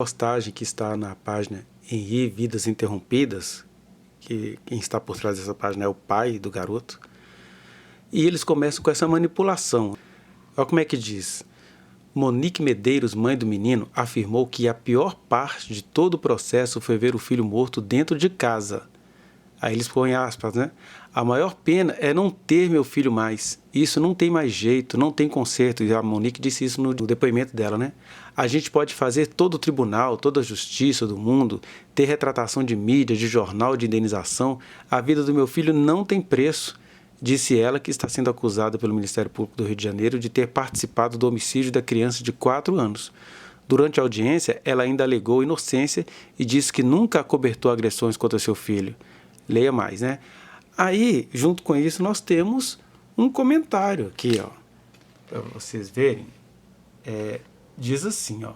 Postagem que está na página Henri Vidas Interrompidas, que quem está por trás dessa página é o pai do garoto, e eles começam com essa manipulação. Olha como é que diz. Monique Medeiros, mãe do menino, afirmou que a pior parte de todo o processo foi ver o filho morto dentro de casa. Aí eles põem aspas, né? A maior pena é não ter meu filho mais. Isso não tem mais jeito, não tem conserto. E a Monique disse isso no depoimento dela, né? A gente pode fazer todo o tribunal, toda a justiça do mundo, ter retratação de mídia, de jornal, de indenização. A vida do meu filho não tem preço, disse ela, que está sendo acusada pelo Ministério Público do Rio de Janeiro de ter participado do homicídio da criança de 4 anos. Durante a audiência, ela ainda alegou inocência e disse que nunca acobertou agressões contra seu filho. Leia mais, né? Aí, junto com isso, nós temos um comentário aqui, ó, para vocês verem. Diz assim, ó.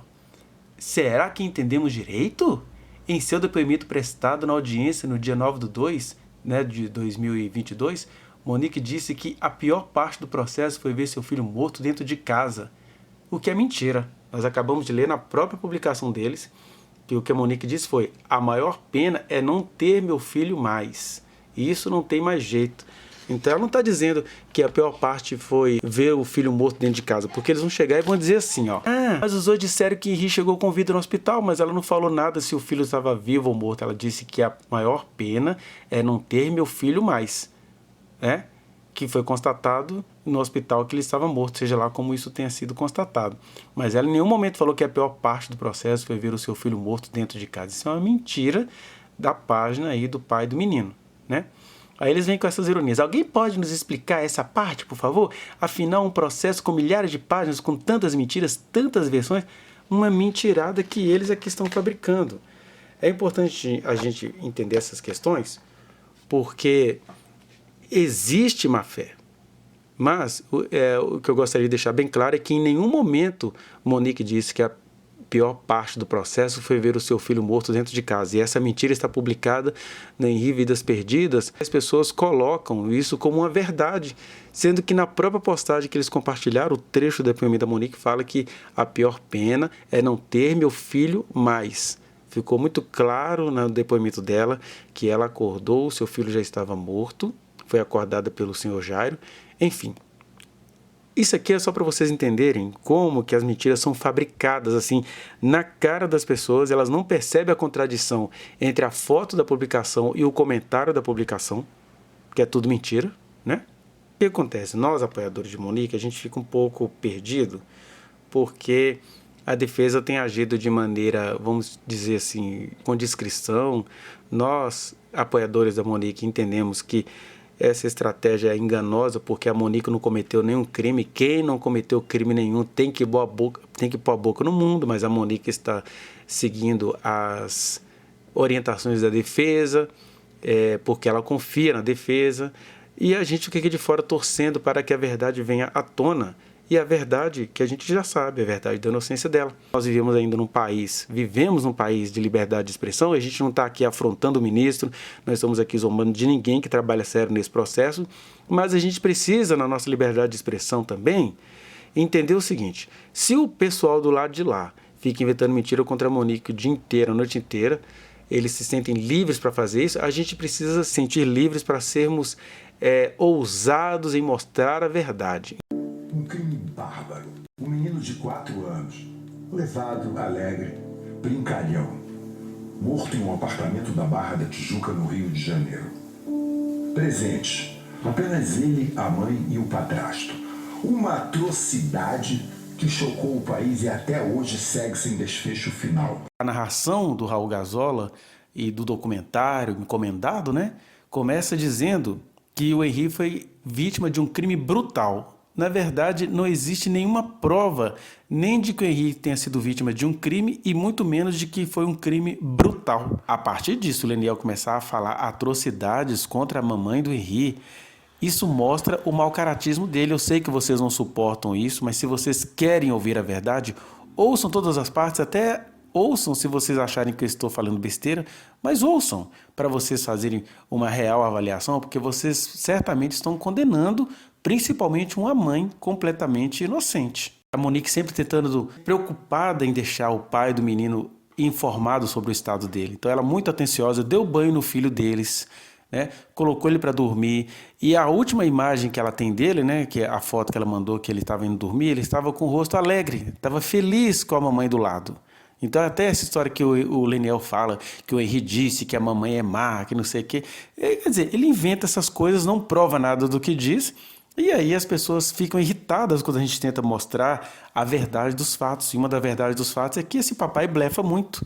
Será que entendemos direito? Em seu depoimento prestado na audiência no dia 9/2, né, de 2022, Monique disse que a pior parte do processo foi ver seu filho morto dentro de casa. O que é mentira. Nós acabamos de ler na própria publicação deles que o que a Monique disse foi: a maior pena é não ter meu filho mais. E isso não tem mais jeito. Então ela não está dizendo que a pior parte foi ver o filho morto dentro de casa, porque eles vão chegar e vão dizer assim, ó. Mas os dois disseram que Henri chegou com vida no hospital, mas ela não falou nada se o filho estava vivo ou morto. Ela disse que a maior pena é não ter meu filho mais, né? Que foi constatado no hospital que ele estava morto, seja lá como isso tenha sido constatado. Mas ela em nenhum momento falou que a pior parte do processo foi ver o seu filho morto dentro de casa. Isso é uma mentira da página aí do pai do menino, né? Aí eles vêm com essas ironias. Alguém pode nos explicar essa parte, por favor? Afinal, um processo com milhares de páginas, com tantas mentiras, tantas versões, uma mentirada que eles aqui estão fabricando. É importante a gente entender essas questões, porque existe má fé. Mas o que eu gostaria de deixar bem claro é que em nenhum momento Monique disse que a pior parte do processo foi ver o seu filho morto dentro de casa. E essa mentira está publicada na Henri Vidas Perdidas. As pessoas colocam isso como uma verdade, sendo que na própria postagem que eles compartilharam, o trecho do depoimento da Monique fala que a pior pena é não ter meu filho mais. Ficou muito claro no depoimento dela que ela acordou, seu filho já estava morto, foi acordada pelo senhor Jairo, enfim. Isso aqui é só para vocês entenderem como que as mentiras são fabricadas assim na cara das pessoas. Elas não percebem a contradição entre a foto da publicação e o comentário da publicação, que é tudo mentira, né? O que acontece? Nós, apoiadores de Monique, a gente fica um pouco perdido porque a defesa tem agido de maneira, vamos dizer assim, com discrição. Nós, apoiadores da Monique, entendemos que essa estratégia é enganosa porque a Monique não cometeu nenhum crime. Quem não cometeu crime nenhum tem que pôr a boca no mundo, mas a Monique está seguindo as orientações da defesa, porque ela confia na defesa, e a gente fica aqui de fora torcendo para que a verdade venha à tona. E a verdade que a gente já sabe, a verdade da inocência dela. Nós vivemos num país de liberdade de expressão, a gente não está aqui afrontando o ministro, nós estamos aqui zombando de ninguém que trabalha sério nesse processo, mas a gente precisa, na nossa liberdade de expressão também, entender o seguinte: se o pessoal do lado de lá fica inventando mentira contra a Monique o dia inteiro, a noite inteira, eles se sentem livres para fazer isso, a gente precisa se sentir livres para sermos ousados em mostrar a verdade. Um crime bárbaro. Um menino de 4 anos, levado, alegre, brincalhão, morto em um apartamento da Barra da Tijuca, no Rio de Janeiro. Presentes, apenas ele, a mãe e o padrasto. Uma atrocidade que chocou o país e até hoje segue sem desfecho final. A narração do Raul Gazola e do documentário encomendado, né, começa dizendo que o Henri foi vítima de um crime brutal. Na verdade, não existe nenhuma prova nem de que o Henri tenha sido vítima de um crime e muito menos de que foi um crime brutal. A partir disso, o Leniel começar a falar atrocidades contra a mamãe do Henri. Isso mostra o mau caratismo dele. Eu sei que vocês não suportam isso, mas se vocês querem ouvir a verdade, ouçam todas as partes, até ouçam se vocês acharem que eu estou falando besteira, mas ouçam para vocês fazerem uma real avaliação, porque vocês certamente estão condenando principalmente uma mãe completamente inocente. A Monique sempre tentando, preocupada em deixar o pai do menino informado sobre o estado dele. Então ela muito atenciosa, deu banho no filho deles, né? Colocou ele para dormir. E a última imagem que ela tem dele, né, que é a foto que ela mandou que ele estava indo dormir, ele estava com o rosto alegre, estava feliz com a mamãe do lado. Então até essa história que o Leniel fala, que o Henri disse que a mamãe é má, que não sei o quê. Quer dizer, ele inventa essas coisas, não prova nada do que diz, e aí as pessoas ficam irritadas quando a gente tenta mostrar a verdade dos fatos. E uma das verdades dos fatos é que esse papai blefa muito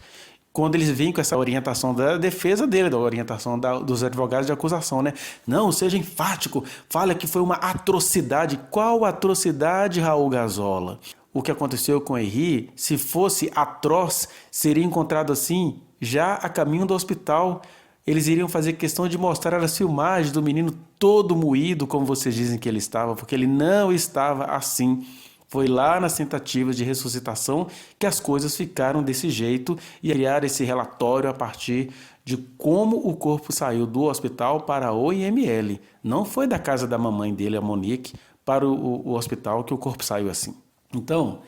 quando eles vêm com essa orientação da defesa dele, da orientação dos advogados de acusação, né? Não, seja enfático, fala que foi uma atrocidade. Qual atrocidade, Raul Gazola? O que aconteceu com o Henri, se fosse atroz, seria encontrado assim, já a caminho do hospital. Eles iriam fazer questão de mostrar as filmagens do menino todo moído, como vocês dizem que ele estava, porque ele não estava assim. Foi lá nas tentativas de ressuscitação que as coisas ficaram desse jeito e criar esse relatório a partir de como o corpo saiu do hospital para o IML. Não foi da casa da mamãe dele, a Monique, para o hospital que o corpo saiu assim. Então,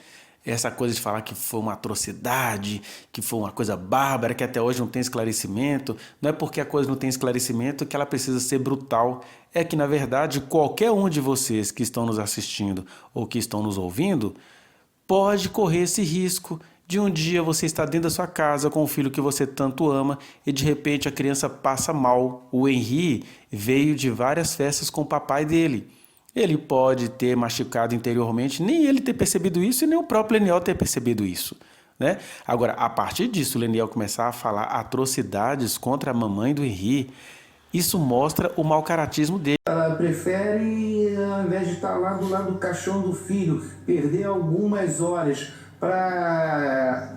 essa coisa de falar que foi uma atrocidade, que foi uma coisa bárbara, que até hoje não tem esclarecimento, não é porque a coisa não tem esclarecimento que ela precisa ser brutal. É que, na verdade, qualquer um de vocês que estão nos assistindo ou que estão nos ouvindo pode correr esse risco de um dia você estar dentro da sua casa com o filho que você tanto ama e de repente a criança passa mal. O Henri veio de várias festas com o papai dele. Ele pode ter machucado interiormente, nem ele ter percebido isso e nem o próprio Leniel ter percebido isso, né? Agora, a partir disso, o Leniel começar a falar atrocidades contra a mamãe do Henri, isso mostra o mau caratismo dele. Ela prefere, ao invés de estar lá do lado do caixão do filho, perder algumas horas para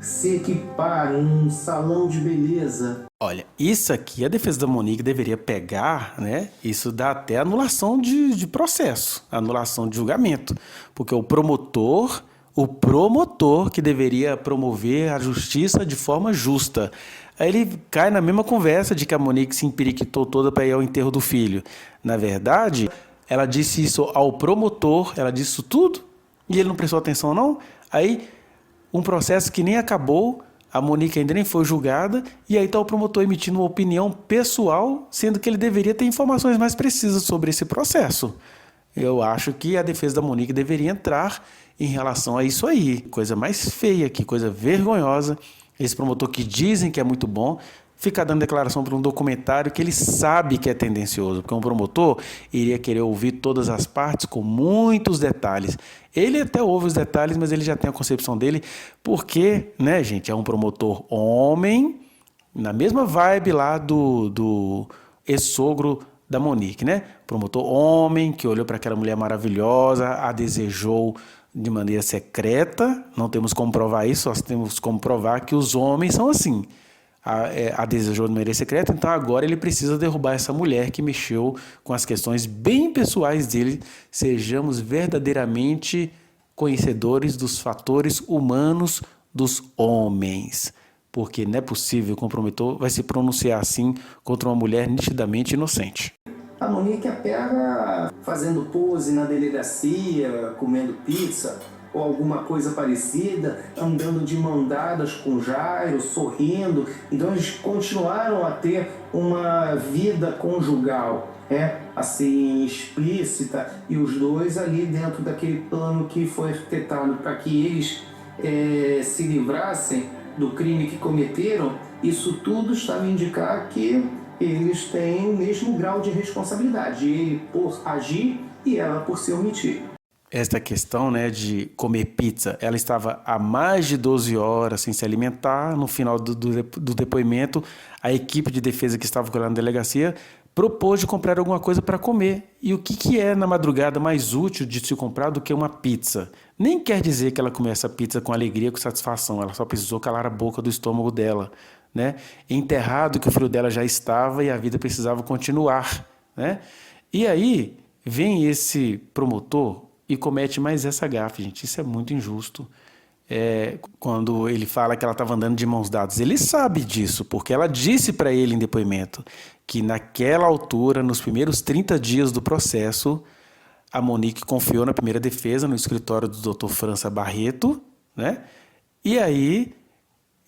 se equipar num salão de beleza. Olha, isso aqui a defesa da Monique deveria pegar, né? Isso dá até anulação de processo, anulação de julgamento, porque o promotor que deveria promover a justiça de forma justa. Aí ele cai na mesma conversa de que a Monique se empiriquitou toda para ir ao enterro do filho. Na verdade, ela disse isso ao promotor, ela disse isso tudo, e ele não prestou atenção não. Aí, um processo que nem acabou, a Monique ainda nem foi julgada, e aí está o promotor emitindo uma opinião pessoal, sendo que ele deveria ter informações mais precisas sobre esse processo. Eu acho que a defesa da Monique deveria entrar em relação a isso aí. Coisa mais feia, que coisa vergonhosa. Esse promotor que dizem que é muito bom, fica dando declaração para um documentário que ele sabe que é tendencioso, porque um promotor iria querer ouvir todas as partes com muitos detalhes. Ele até ouve os detalhes, mas ele já tem a concepção dele, porque, né, gente, é um promotor homem, na mesma vibe lá do ex-sogro da Monique, né? Promotor homem, que olhou para aquela mulher maravilhosa, a desejou de maneira secreta. Não temos como provar isso, só temos como provar que os homens são assim. A desejou de maneira secreta, então agora ele precisa derrubar essa mulher que mexeu com as questões bem pessoais dele. Sejamos verdadeiramente conhecedores dos fatores humanos dos homens, porque não é possível que o promotor vai se pronunciar assim contra uma mulher nitidamente inocente. A Monique a pega fazendo pose na delegacia, comendo pizza ou alguma coisa parecida, andando de mão dadas com Jairo, sorrindo. Então eles continuaram a ter uma vida conjugal, assim, explícita, e os dois ali dentro daquele plano que foi arquitetado para que eles se livrassem do crime que cometeram. Isso tudo estava a indicar que eles têm o mesmo grau de responsabilidade, ele por agir e ela por se omitir. Esta questão, né, de comer pizza, ela estava há mais de 12 horas sem se alimentar. No final do depoimento, a equipe de defesa que estava lá na delegacia propôs de comprar alguma coisa para comer. E o que é na madrugada mais útil de se comprar do que uma pizza? Nem quer dizer que ela comeu essa pizza com alegria, com satisfação. Ela só precisou calar a boca do estômago dela, né? Enterrado que o filho dela já estava e a vida precisava continuar, né? E aí vem esse promotor e comete mais essa gafe, gente. Isso é muito injusto. Quando ele fala que ela estava andando de mãos dadas, ele sabe disso, porque ela disse para ele em depoimento que naquela altura, nos primeiros 30 dias do processo, a Monique confiou na primeira defesa, no escritório do Dr. França Barreto, né? E aí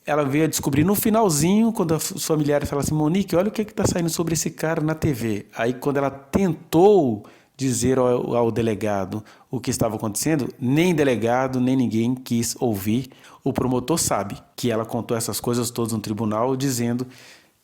ela veio a descobrir no finalzinho, quando os familiares falaram assim, Monique, olha o que está saindo sobre esse cara na TV. Aí quando ela tentou dizer ao delegado o que estava acontecendo, nem delegado, nem ninguém quis ouvir. O promotor sabe que ela contou essas coisas todas no tribunal, dizendo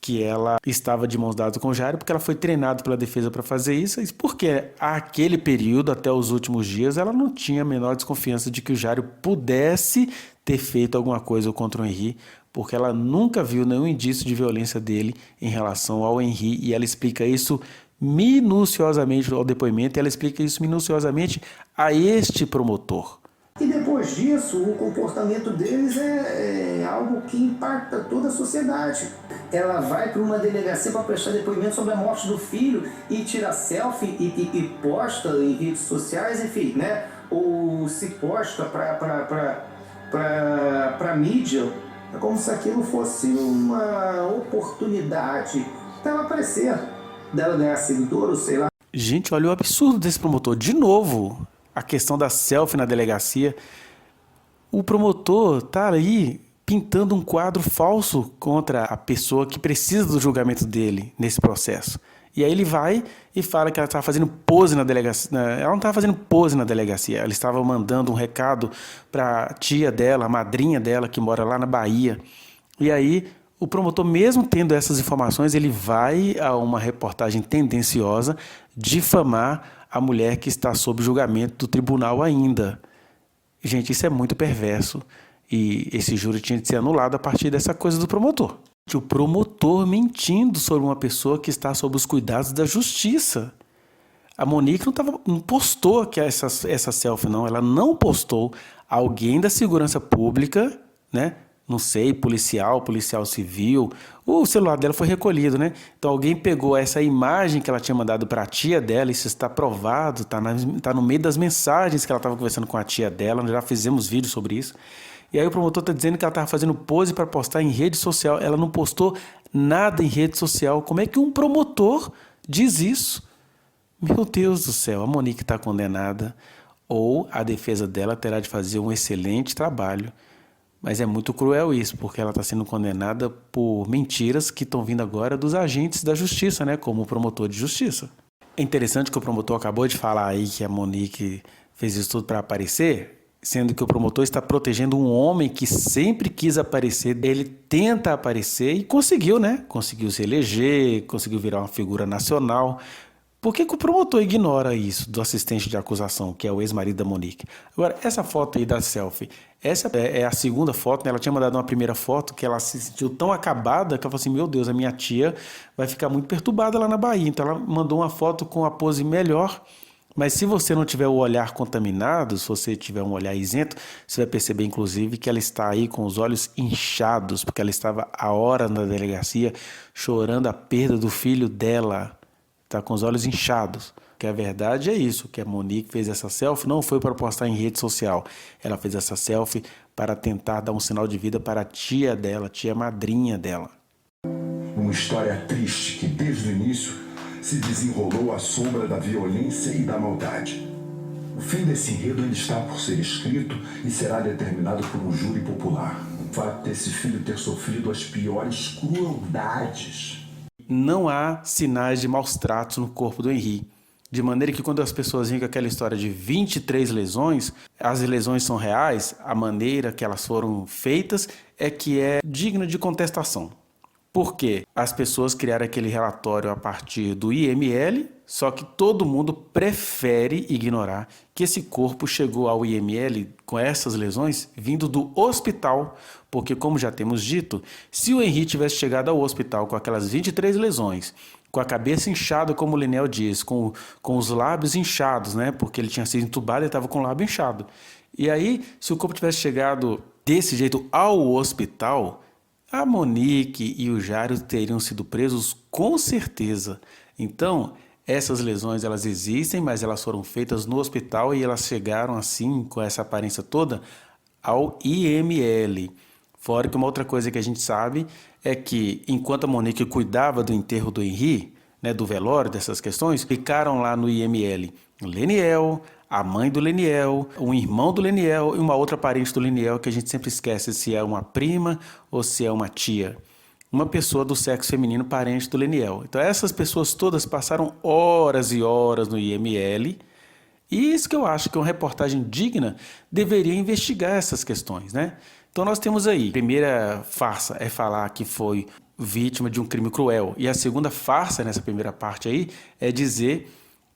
que ela estava de mãos dadas com o Jairo, porque ela foi treinada pela defesa para fazer isso, porque aquele período, até os últimos dias, ela não tinha a menor desconfiança de que o Jairo pudesse ter feito alguma coisa contra o Henri, porque ela nunca viu nenhum indício de violência dele em relação ao Henri, e ela explica isso minuciosamente ao depoimento, e ela explica isso minuciosamente a este promotor. E depois disso, o comportamento deles é algo que impacta toda a sociedade. Ela vai para uma delegacia para prestar depoimento sobre a morte do filho e tira selfie e posta em redes sociais, enfim, né? Ou se posta para mídia. É como se aquilo fosse uma oportunidade dela aparecer, dela ganhar seguidor, ou sei lá. Gente, olha o absurdo desse promotor. De novo, a questão da selfie na delegacia. O promotor tá aí pintando um quadro falso contra a pessoa que precisa do julgamento dele nesse processo. E aí ele vai e fala que ela estava fazendo pose na delegacia. Ela não estava fazendo pose na delegacia, ela estava mandando um recado para a tia dela, a madrinha dela, que mora lá na Bahia. E aí o promotor, mesmo tendo essas informações, ele vai a uma reportagem tendenciosa difamar a mulher que está sob julgamento do tribunal ainda. Gente, isso é muito perverso. E esse júri tinha de ser anulado a partir dessa coisa do promotor. O promotor mentindo sobre uma pessoa que está sob os cuidados da justiça. A Monique não postou que essa selfie, não. Ela não postou. Alguém da segurança pública, né? Não sei, policial civil, o celular dela foi recolhido, né? Então alguém pegou essa imagem que ela tinha mandado para a tia dela, isso está provado, tá no meio das mensagens que ela estava conversando com a tia dela, nós já fizemos vídeo sobre isso. E aí o promotor está dizendo que ela estava fazendo pose para postar em rede social, ela não postou nada em rede social. Como é que um promotor diz isso? Meu Deus do céu, a Monique está condenada, ou a defesa dela terá de fazer um excelente trabalho. Mas é muito cruel isso, porque ela está sendo condenada por mentiras que estão vindo agora dos agentes da justiça, né? Como o promotor de justiça. É interessante que o promotor acabou de falar aí que a Monique fez isso tudo para aparecer, sendo que o promotor está protegendo um homem que sempre quis aparecer. Ele tenta aparecer e conseguiu, né? Conseguiu se eleger, conseguiu virar uma figura nacional. Por que o promotor ignora isso do assistente de acusação, que é o ex-marido da Monique? Agora, essa foto aí da selfie, essa é a segunda foto, né? Ela tinha mandado uma primeira foto que ela se sentiu tão acabada que ela falou assim, meu Deus, a minha tia vai ficar muito perturbada lá na Bahia. Então ela mandou uma foto com a pose melhor, mas se você não tiver o olhar contaminado, se você tiver um olhar isento, você vai perceber inclusive que ela está aí com os olhos inchados, porque ela estava há horas na delegacia chorando a perda do filho dela. Está com os olhos inchados. Que a verdade é isso, que a Monique fez essa selfie, não foi para postar em rede social. Ela fez essa selfie para tentar dar um sinal de vida para a tia dela, a tia madrinha dela. Uma história triste que desde o início se desenrolou à sombra da violência e da maldade. O fim desse enredo ainda está por ser escrito e será determinado por um júri popular. O fato desse filho ter sofrido as piores crueldades. Não há sinais de maus tratos no corpo do Henri. De maneira que quando as pessoas vêm com aquela história de 23 lesões, as lesões são reais, a maneira que elas foram feitas é que é digna de contestação. Por quê? As pessoas criaram aquele relatório a partir do IML, só que todo mundo prefere ignorar que esse corpo chegou ao IML com essas lesões vindo do hospital, porque como já temos dito, se o Henri tivesse chegado ao hospital com aquelas 23 lesões, com a cabeça inchada, como o Linel diz, com os lábios inchados, né? Porque ele tinha sido entubado e estava com o lábio inchado. E aí, se o corpo tivesse chegado desse jeito ao hospital, a Monique e o Jairo teriam sido presos com certeza. Então, essas lesões elas existem, mas elas foram feitas no hospital e elas chegaram assim, com essa aparência toda, ao IML. Fora que uma outra coisa que a gente sabe é que, enquanto a Monique cuidava do enterro do Henri, né, do velório, dessas questões, ficaram lá no IML Leniel, a mãe do Leniel, um irmão do Leniel e uma outra parente do Leniel, que a gente sempre esquece se é uma prima ou se é uma tia. Uma pessoa do sexo feminino parente do Leniel. Então essas pessoas todas passaram horas e horas no IML, e isso que eu acho que uma reportagem digna deveria investigar essas questões, né? Então nós temos aí, a primeira farsa é falar que foi vítima de um crime cruel, e a segunda farsa nessa primeira parte aí é dizer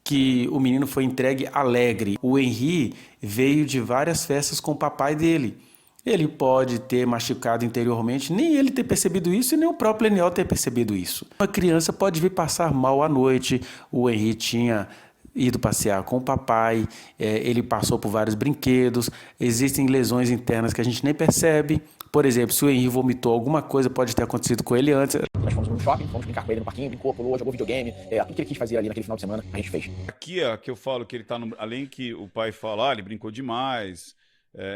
que o menino foi entregue alegre. O Henri veio de várias festas com o papai dele. Ele pode ter machucado interiormente, nem ele ter percebido isso e nem o próprio Leniel ter percebido isso. Uma criança pode vir passar mal à noite. O Henri tinha ido passear com o papai, ele passou por vários brinquedos, existem lesões internas que a gente nem percebe. Por exemplo, se o Henri vomitou alguma coisa, pode ter acontecido com ele antes. Nós fomos no shopping, fomos brincar com ele no parquinho, brincou, pulou, jogou videogame, tudo que ele quis fazer ali naquele final de semana, a gente fez. Aqui, ó, que eu falo que ele tá no... Além que o pai fala, ele brincou demais,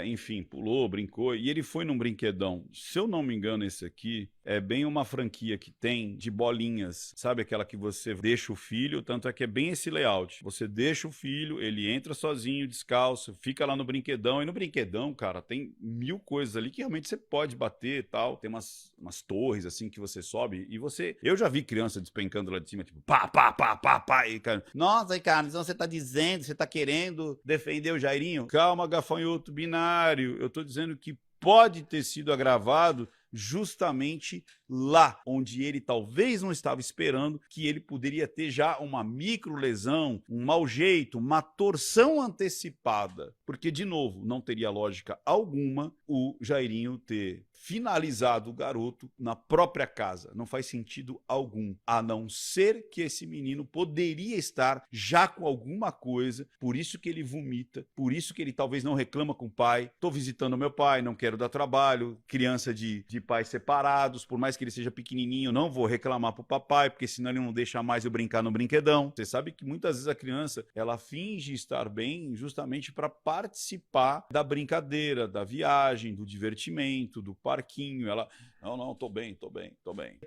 enfim, pulou, brincou, e ele foi num brinquedão. Se eu não me engano, esse aqui é bem uma franquia que tem de bolinhas, sabe aquela que você deixa o filho, tanto é que é bem esse layout. Você deixa o filho, ele entra sozinho, descalço, fica lá no brinquedão, e no brinquedão, cara, tem 1000 coisas ali que realmente você pode bater e tal. Tem umas torres assim que você sobe e você... Eu já vi criança despencando lá de cima, tipo, pá, pá, pá, pá, pá, e cara, nossa, cara, então você tá dizendo, você tá querendo defender o Jairinho? Calma, gafanhoto binário, eu tô dizendo que pode ter sido agravado justamente lá, onde ele talvez não estava esperando, que ele poderia ter já uma microlesão, um mau jeito, uma torção antecipada. Porque, de novo, não teria lógica alguma o Jairinho ter finalizado o garoto na própria casa. Não faz sentido algum, a não ser que esse menino poderia estar já com alguma coisa, por isso que ele vomita, por isso que ele talvez não reclama com o pai. Tô visitando meu pai, não quero dar trabalho, criança de pais separados, por mais que ele seja pequenininho, não vou reclamar pro papai, porque senão ele não deixa mais eu brincar no brinquedão. Você sabe que muitas vezes a criança, ela finge estar bem justamente para participar da brincadeira, da viagem, do divertimento, do parquinho. Ela, não, tô bem.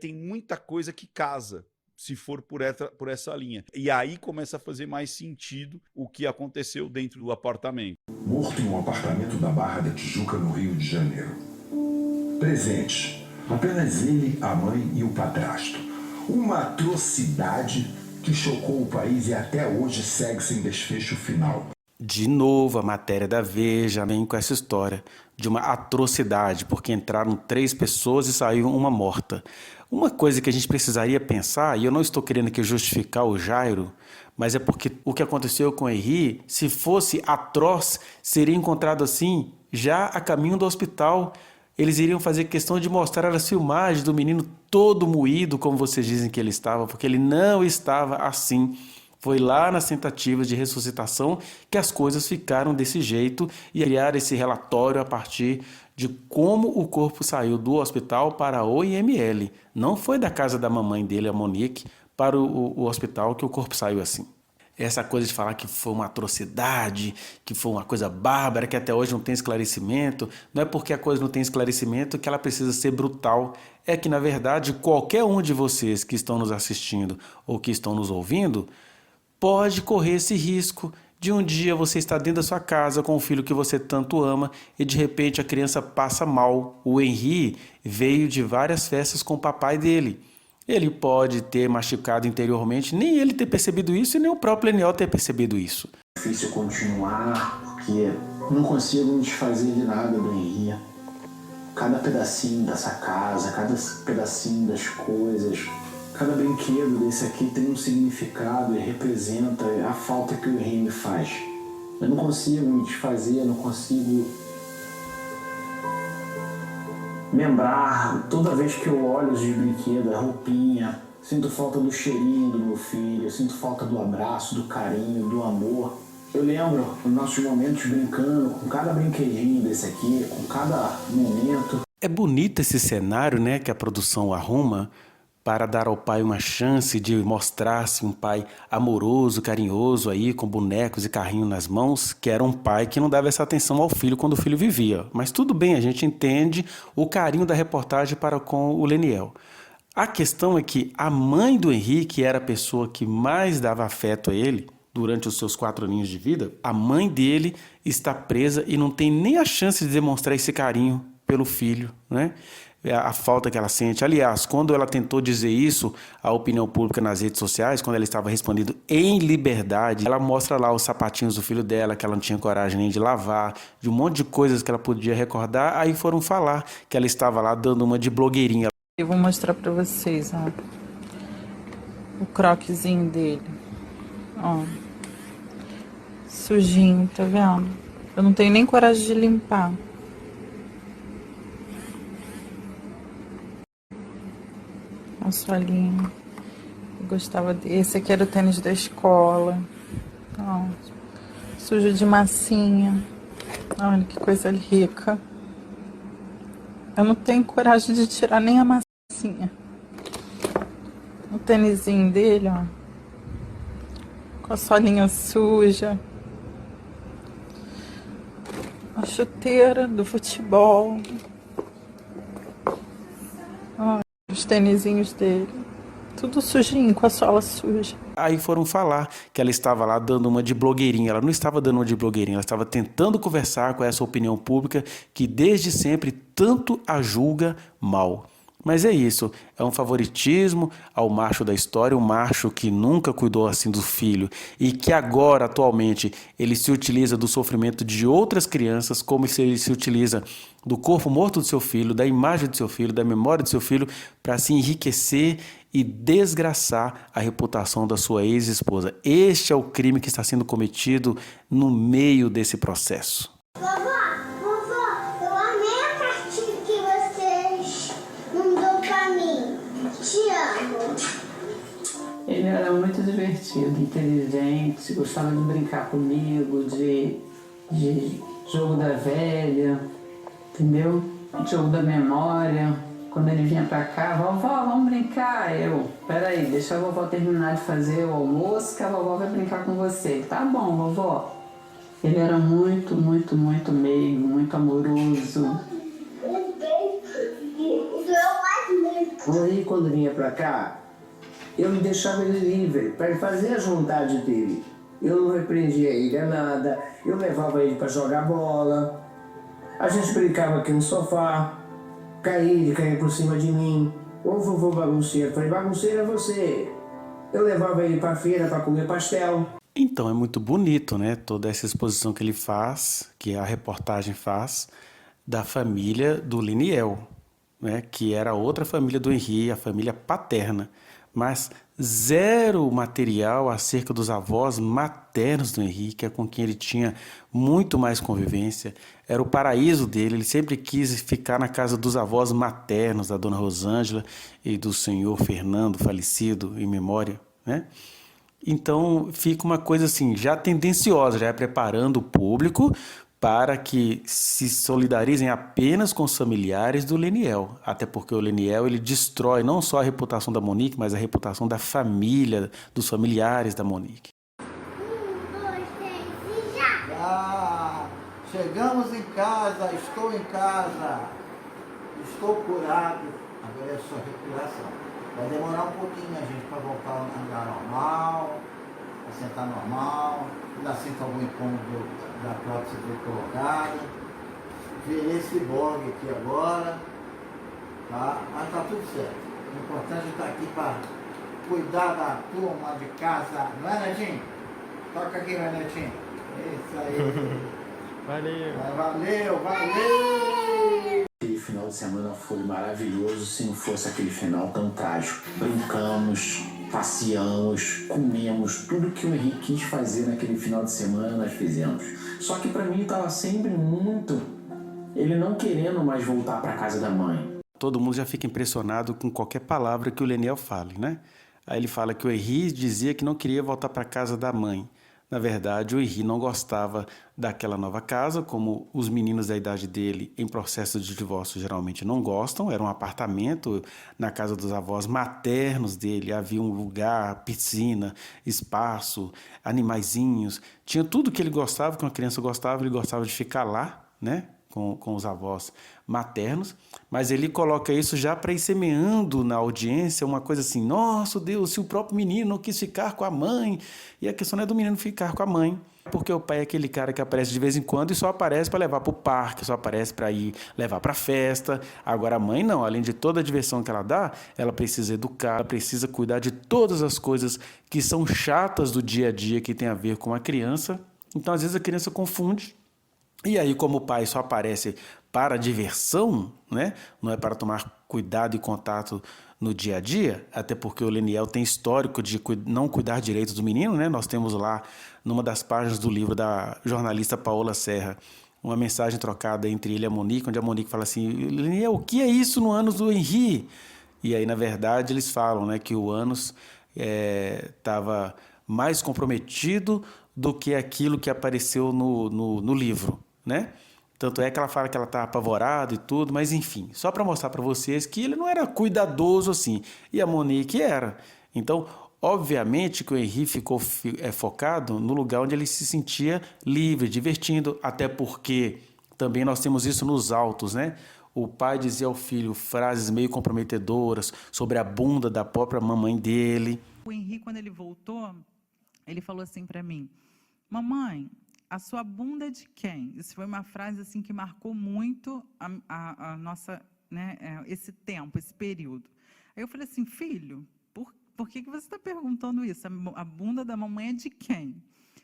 Tem muita coisa que casa, se for por essa linha. E aí começa a fazer mais sentido o que aconteceu dentro do apartamento. Morto em um apartamento da Barra da Tijuca, no Rio de Janeiro. Presentes, apenas ele, a mãe e o padrasto. Uma atrocidade que chocou o país e até hoje segue sem desfecho final. De novo, a matéria da Veja vem com essa história de uma atrocidade, porque entraram 3 pessoas e saiu uma morta. Uma coisa que a gente precisaria pensar, e eu não estou querendo aqui justificar o Jairo, mas é porque o que aconteceu com o Henri, se fosse atroz, seria encontrado assim, já a caminho do hospital. Eles iriam fazer questão de mostrar as filmagens do menino todo moído, como vocês dizem que ele estava, porque ele não estava assim. Foi lá nas tentativas de ressuscitação que as coisas ficaram desse jeito e criar esse relatório a partir de como o corpo saiu do hospital para o IML. Não foi da casa da mamãe dele, a Monique, para o hospital que o corpo saiu assim. Essa coisa de falar que foi uma atrocidade, que foi uma coisa bárbara, que até hoje não tem esclarecimento, não é porque a coisa não tem esclarecimento que ela precisa ser brutal. É que, na verdade, qualquer um de vocês que estão nos assistindo ou que estão nos ouvindo pode correr esse risco de um dia você estar dentro da sua casa com o filho que você tanto ama e de repente a criança passa mal. O Henri veio de várias festas com o papai dele. Ele pode ter machucado interiormente, nem ele ter percebido isso e nem o próprio Leniel ter percebido isso. É difícil continuar porque não consigo me desfazer de nada do Henri. Cada pedacinho dessa casa, cada pedacinho das coisas, cada brinquedo desse aqui tem um significado e representa a falta que o Henri me faz. Eu não consigo me desfazer, eu não consigo lembrar. Toda vez que eu olho os brinquedos, a roupinha, sinto falta do cheirinho do meu filho, sinto falta do abraço, do carinho, do amor. Eu lembro os nossos momentos brincando com cada brinquedinho desse aqui, com cada momento. É bonito esse cenário, né, que a produção arruma para dar ao pai uma chance de mostrar-se um pai amoroso, carinhoso, aí, com bonecos e carrinho nas mãos, que era um pai que não dava essa atenção ao filho quando o filho vivia. Mas tudo bem, a gente entende o carinho da reportagem para com o Leniel. A questão é que a mãe do Henri, que era a pessoa que mais dava afeto a ele, durante os seus 4 aninhos de vida, a mãe dele está presa e não tem nem a chance de demonstrar esse carinho pelo filho, né? A falta que ela sente. Aliás, quando ela tentou dizer isso à opinião pública nas redes sociais, quando ela estava respondendo em liberdade, ela mostra lá os sapatinhos do filho dela, que ela não tinha coragem nem de lavar, de um monte de coisas que ela podia recordar. Aí foram falar que ela estava lá dando uma de blogueirinha. Eu vou mostrar pra vocês, ó, o croquezinho dele, ó, sujinho, tá vendo? Eu não tenho nem coragem de limpar. A solinha. Eu gostava desse. Aqui era o tênis da escola. Ó, sujo de massinha. Olha que coisa rica. Eu não tenho coragem de tirar nem a massinha. O tênisinho dele, ó, com a solinha suja. A chuteira do futebol. Ó, os tênisinhos dele. Tudo sujinho, com a sola suja. Aí foram falar que ela estava lá dando uma de blogueirinha. Ela não estava dando uma de blogueirinha, ela estava tentando conversar com essa opinião pública que desde sempre tanto a julga mal. Mas é isso, é um favoritismo ao macho da história, um macho que nunca cuidou assim do filho e que agora, atualmente, ele se utiliza do sofrimento de outras crianças como se ele se utiliza do corpo morto do seu filho, da imagem do seu filho, da memória do seu filho para se enriquecer e desgraçar a reputação da sua ex-esposa. Este é o crime que está sendo cometido no meio desse processo. Eu amei a cartinha que vocês mandou pra mim. Te amo. Ele era muito divertido, inteligente, gostava de brincar comigo, de jogo da velha, entendeu? Jogo da memória. Quando ele vinha pra cá, vovó, vamos brincar. Peraí, deixa a vovó terminar de fazer o almoço que a vovó vai brincar com você. Tá bom, vovó. Ele era muito, muito, muito meigo, muito amoroso. Aí, quando vinha pra cá, eu me deixava ele livre, para ele fazer as vontades dele. Eu não repreendia ele a nada, eu levava ele para jogar bola. A gente brincava aqui no sofá, ele caía por cima de mim. Ô vovô bagunceiro, falei, bagunceiro é você. Eu levava ele para feira para comer pastel. Então é muito bonito, né? Toda essa exposição que ele faz, que a reportagem faz, da família do Liniel, né? Que era outra família do Henri, a família paterna. Mas zero material acerca dos avós maternos do Henri, que é com quem ele tinha muito mais convivência. Era o paraíso dele, ele sempre quis ficar na casa dos avós maternos, da dona Rosângela e do senhor Fernando, falecido em memória, né? Então fica uma coisa assim, já tendenciosa, já preparando o público para que se solidarizem apenas com os familiares do Liniel. Até porque o Liniel ele destrói não só a reputação da Monique, mas a reputação da família, dos familiares da Monique. 1, 2, 3 e já! Ah, chegamos em casa, estou em casa, estou curado. Agora é só recuperação. Vai demorar um pouquinho a gente para voltar a andar normal, a sentar normal, ainda sinto algum incômodo da prótese que foi colocada. Virei ciborgue aqui agora, tá? Mas tá tudo certo. O importante é estar aqui para cuidar da turma de casa, não é, Netinho? Toca aqui, né, Netinho? Isso aí. Valeu! Aquele final de semana foi maravilhoso se não fosse aquele final tão trágico. Brincamos, passeamos, comemos, tudo que o Henrique quis fazer naquele final de semana nós fizemos. Só que pra mim estava sempre muito ele não querendo mais voltar para casa da mãe. Todo mundo já fica impressionado com qualquer palavra que o Liniel fale, né? Aí ele fala que o Henri dizia que não queria voltar para casa da mãe. Na verdade, o Henri não gostava daquela nova casa, como os meninos da idade dele em processo de divórcio geralmente não gostam. Era um apartamento na casa dos avós maternos dele, havia um lugar, piscina, espaço, animaizinhos. Tinha tudo que ele gostava, que uma criança gostava, ele gostava de ficar lá, né? com os avós maternos, mas ele coloca isso já para ir semeando na audiência uma coisa assim, nossa Deus, se o próprio menino não quis ficar com a mãe, e a questão não é do menino ficar com a mãe, porque o pai é aquele cara que aparece de vez em quando e só aparece para levar para o parque, só aparece para ir levar para a festa. Agora a mãe não, além de toda a diversão que ela dá, ela precisa educar, ela precisa cuidar de todas as coisas que são chatas do dia a dia que tem a ver com a criança. Então às vezes a criança confunde. E aí, como o pai só aparece para diversão, né? Não é para tomar cuidado e contato no dia a dia, até porque o Leniel tem histórico de não cuidar direito do menino, né? Nós temos lá, numa das páginas do livro da jornalista Paola Serra, uma mensagem trocada entre ele e a Monique, onde a Monique fala assim, Leniel, o que é isso no ânus do Henri? E aí, na verdade, eles falam, né, que o ânus estava mais comprometido do que aquilo que apareceu no livro, né? Tanto é que ela fala que ela está apavorada e tudo, mas enfim, só para mostrar para vocês que ele não era cuidadoso assim, e a Monique era. Então, obviamente que o Henri ficou focado no lugar onde ele se sentia livre, divertindo, até porque também nós temos isso nos autos, né? O pai dizia ao filho frases meio comprometedoras sobre a bunda da própria mamãe dele. O Henri, quando ele voltou, ele falou assim para mim, mamãe, a sua bunda é de quem? Isso foi uma frase assim que marcou muito a nossa, né, esse tempo, esse período. Aí eu falei assim, filho, por que você está perguntando isso? A bunda da mamãe é de quem?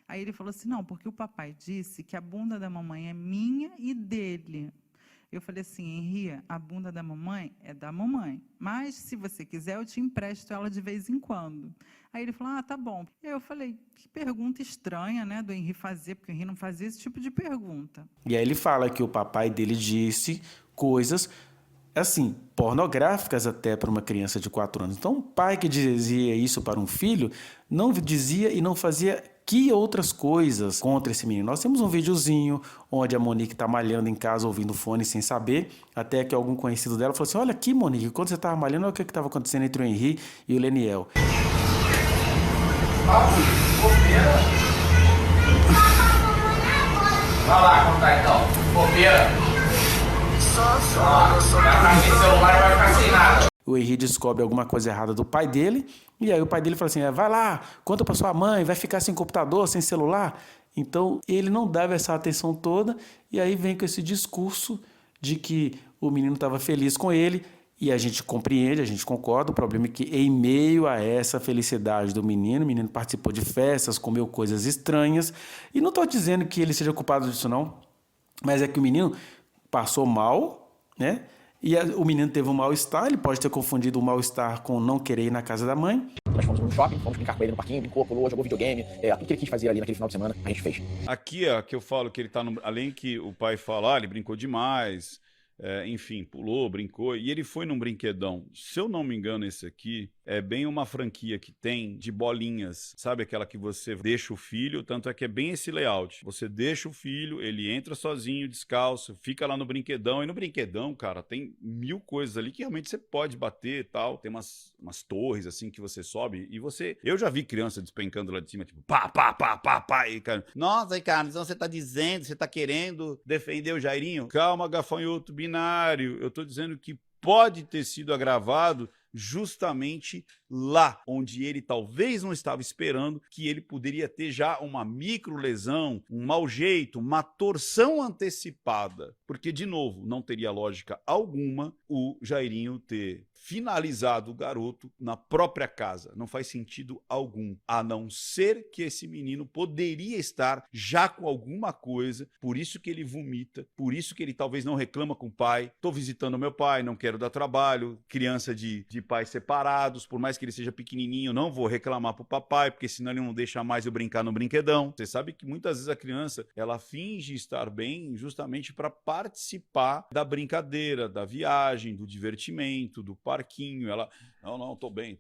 Aí ele falou assim, não, porque o papai disse que a bunda da mamãe é minha e dele. Eu falei assim, Henri, a bunda da mamãe é da mamãe, mas se você quiser eu te empresto ela de vez em quando. Aí ele falou, tá bom. E eu falei, que pergunta estranha, né, do Henri fazer, porque o Henri não fazia esse tipo de pergunta. E aí ele fala que o papai dele disse coisas, assim, pornográficas até para uma criança de 4 anos. Então, um pai que dizia isso para um filho, não dizia e não fazia que outras coisas contra esse menino. Nós temos um videozinho onde a Monique está malhando em casa, ouvindo fone sem saber, até que algum conhecido dela falou assim, olha aqui, Monique, quando você estava malhando, olha o que estava acontecendo entre o Henri e o Leniel. Vai lá, contar então. Bobeira. Vai ficar sem celular e vai ficar sem nada. O Henri descobre alguma coisa errada do pai dele, e aí o pai dele fala assim, vai lá, conta para sua mãe, vai ficar sem computador, sem celular. Então, ele não dava essa atenção toda, e aí vem com esse discurso de que o menino estava feliz com ele, e a gente compreende, a gente concorda, o problema é que em meio a essa felicidade do menino, o menino participou de festas, comeu coisas estranhas, e não estou dizendo que ele seja culpado disso não, mas é que o menino passou mal, né? E o menino teve um mal-estar, ele pode ter confundido o mal-estar com não querer ir na casa da mãe. Nós fomos no shopping, fomos brincar com ele no parquinho, brincou, pulou, jogou videogame, tudo que ele quis fazer ali naquele final de semana, a gente fez. Aqui, ó, que eu falo que ele tá além que o pai fala, ele brincou demais, enfim, pulou, brincou, e ele foi num brinquedão. Se eu não me engano, esse aqui é bem uma franquia que tem de bolinhas, sabe aquela que você deixa o filho, tanto é que é bem esse layout. Você deixa o filho, ele entra sozinho, descalço, fica lá no brinquedão, e no brinquedão, cara, tem 1000 coisas ali que realmente você pode bater e tal. Tem umas torres, assim, que você sobe, e você... Eu já vi criança despencando lá de cima, tipo, pá, pá, pá, pá, pá, e cara... Nossa, cara, então você tá dizendo, você tá querendo defender o Jairinho? Calma, gafanhoto binário, eu tô dizendo que pode ter sido agravado justamente lá, onde ele talvez não estava esperando, que ele poderia ter já uma microlesão, um mau jeito, uma torção antecipada. Porque, de novo, não teria lógica alguma o Jairinho ter finalizado o garoto na própria casa. Não faz sentido algum, a não ser que esse menino poderia estar já com alguma coisa, por isso que ele vomita, por isso que ele talvez não reclama com o pai. Tô visitando meu pai, não quero dar trabalho, criança de pais separados, por mais que ele seja pequenininho, não vou reclamar pro papai, porque senão ele não deixa mais eu brincar no brinquedão. Você sabe que muitas vezes a criança, ela finge estar bem justamente para participar da brincadeira, da viagem, do divertimento, do parquinho. Ela, não, tô bem.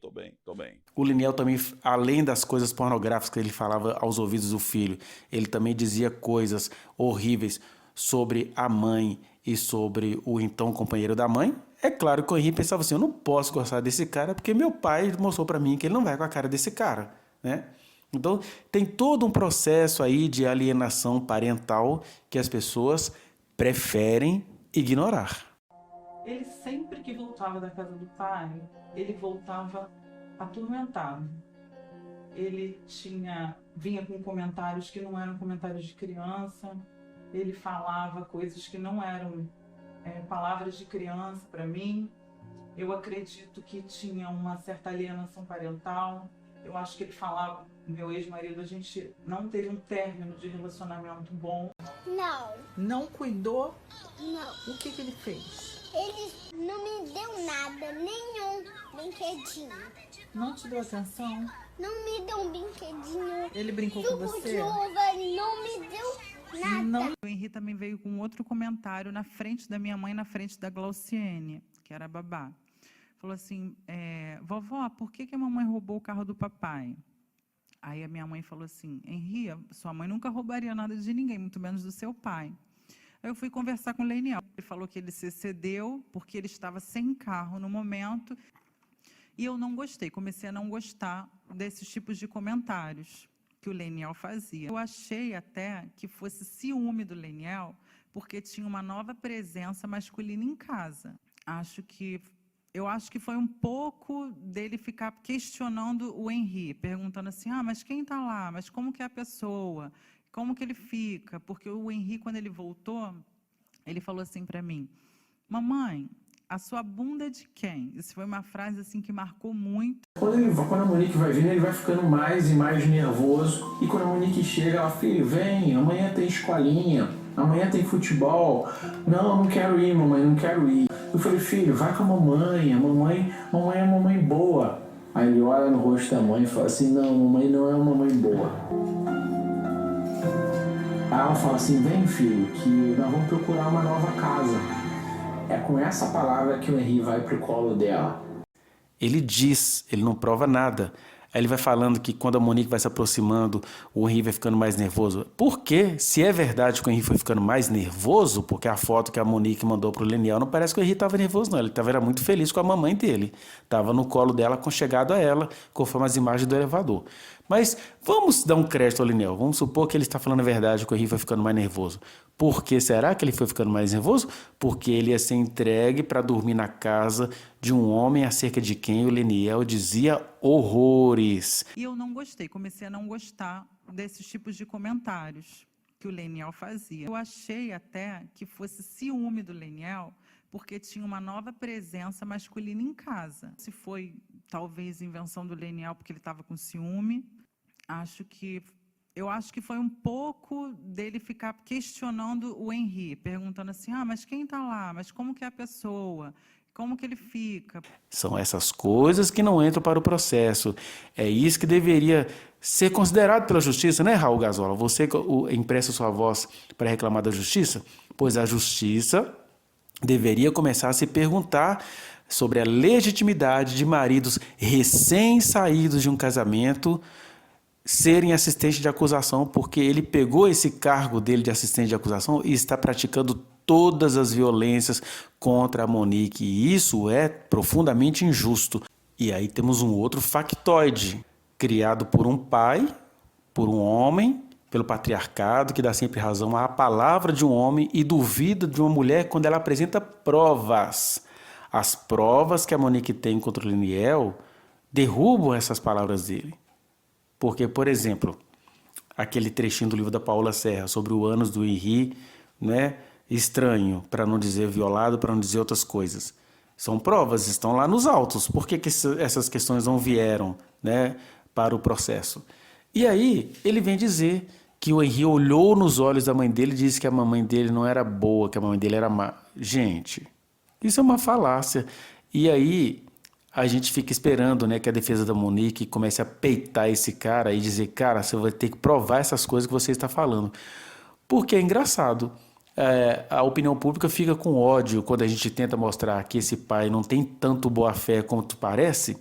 O Leniel também, além das coisas pornográficas que ele falava aos ouvidos do filho, ele também dizia coisas horríveis sobre a mãe e sobre o então companheiro da mãe. É claro que o Henri pensava assim, eu não posso gostar desse cara porque meu pai mostrou para mim que ele não vai com a cara desse cara, né? Então, tem todo um processo aí de alienação parental que as pessoas preferem ignorar. Ele sempre que voltava da casa do pai, ele voltava atormentado. Ele vinha com comentários que não eram comentários de criança, ele falava coisas que não eram palavras de criança para mim. Eu acredito que tinha uma certa alienação parental. Eu acho que ele falava, meu ex-marido, a gente não teve um término de relacionamento bom. Não. Não cuidou? Não. O que ele fez? Ele não me deu nada, nenhum brinquedinho. Não te deu atenção? Não me deu um brinquedinho. Ele brincou com Suco você? de uva, ele não me deu nada. Não. O Henri também veio com outro comentário na frente da minha mãe, na frente da Glauciene, que era a babá. Falou assim, vovó, por que a mamãe roubou o carro do papai? Aí a minha mãe falou assim, Henri, sua mãe nunca roubaria nada de ninguém, muito menos do seu pai. Aí eu fui conversar com o Leniel. Ele falou que ele se excedeu porque ele estava sem carro no momento. E eu não gostei, comecei a não gostar desses tipos de comentários que o Leniel fazia. Eu achei até que fosse ciúme do Leniel, porque tinha uma nova presença masculina em casa. Eu acho que foi um pouco dele ficar questionando o Henri, perguntando assim, mas quem está lá? Mas como que é a pessoa? Como que ele fica? Porque o Henri, quando ele voltou, ele falou assim para mim, mamãe, a sua bunda é de quem? Isso foi uma frase assim que marcou muito. Quando a Monique vai vindo, ele vai ficando mais e mais nervoso. E quando a Monique chega, ela, filho, vem, amanhã tem escolinha, amanhã tem futebol. Não quero ir, mamãe, não quero ir. Eu falei, filho, vai com a mamãe é uma mamãe boa. Aí ele olha no rosto da mãe e fala assim, não, mamãe não é uma mãe boa. Aí ela fala assim, vem filho, que nós vamos procurar uma nova casa. É com essa palavra que o Henri vai pro colo dela. Ele diz, ele não prova nada. Aí ele vai falando que quando a Monique vai se aproximando, o Henri vai ficando mais nervoso. Por quê? Se é verdade que o Henri foi ficando mais nervoso, porque a foto que a Monique mandou pro Leniel, não parece que o Henri estava nervoso, não. Ele era muito feliz com a mamãe dele. Estava no colo dela, aconchegado a ela, conforme as imagens do elevador. Mas vamos dar um crédito ao Leniel. Vamos supor que ele está falando a verdade, que o Henri foi ficando mais nervoso. Por que será que ele foi ficando mais nervoso? Porque ele ia ser entregue para dormir na casa de um homem acerca de quem o Leniel dizia horrores. E eu não gostei, comecei a não gostar desses tipos de comentários que o Leniel fazia. Eu achei até que fosse ciúme do Leniel, porque tinha uma nova presença masculina em casa. Se foi, talvez, invenção do Leniel porque ele estava com ciúme, eu acho que foi um pouco dele ficar questionando o Henri, perguntando assim, mas quem está lá? Mas como que é a pessoa? Como que ele fica? São essas coisas que não entram para o processo. É isso que deveria ser considerado pela justiça, né, Raul Gazola? Você empresta sua voz para reclamar da justiça? Pois a justiça deveria começar a se perguntar sobre a legitimidade de maridos recém-saídos de um casamento serem assistentes de acusação, porque ele pegou esse cargo dele de assistente de acusação e está praticando todas as violências contra a Monique, e isso é profundamente injusto. E aí temos um outro factoide, criado por um pai, por um homem, pelo patriarcado, que dá sempre razão à palavra de um homem e duvida de uma mulher quando ela apresenta provas. As provas que a Monique tem contra o Leniel derrubam essas palavras dele. Porque, por exemplo, aquele trechinho do livro da Paola Serra sobre o ânus do Henri, né? Estranho, para não dizer violado, para não dizer outras coisas. São provas, estão lá nos autos. Por que essas questões não vieram, né, para o processo? E aí ele vem dizer que o Henri olhou nos olhos da mãe dele e disse que a mamãe dele não era boa, que a mamãe dele era má. Gente, isso é uma falácia. E aí a gente fica esperando, né, que a defesa da Monique comece a peitar esse cara e dizer, cara, você vai ter que provar essas coisas que você está falando. Porque é engraçado. A opinião pública fica com ódio quando a gente tenta mostrar que esse pai não tem tanto boa fé quanto parece.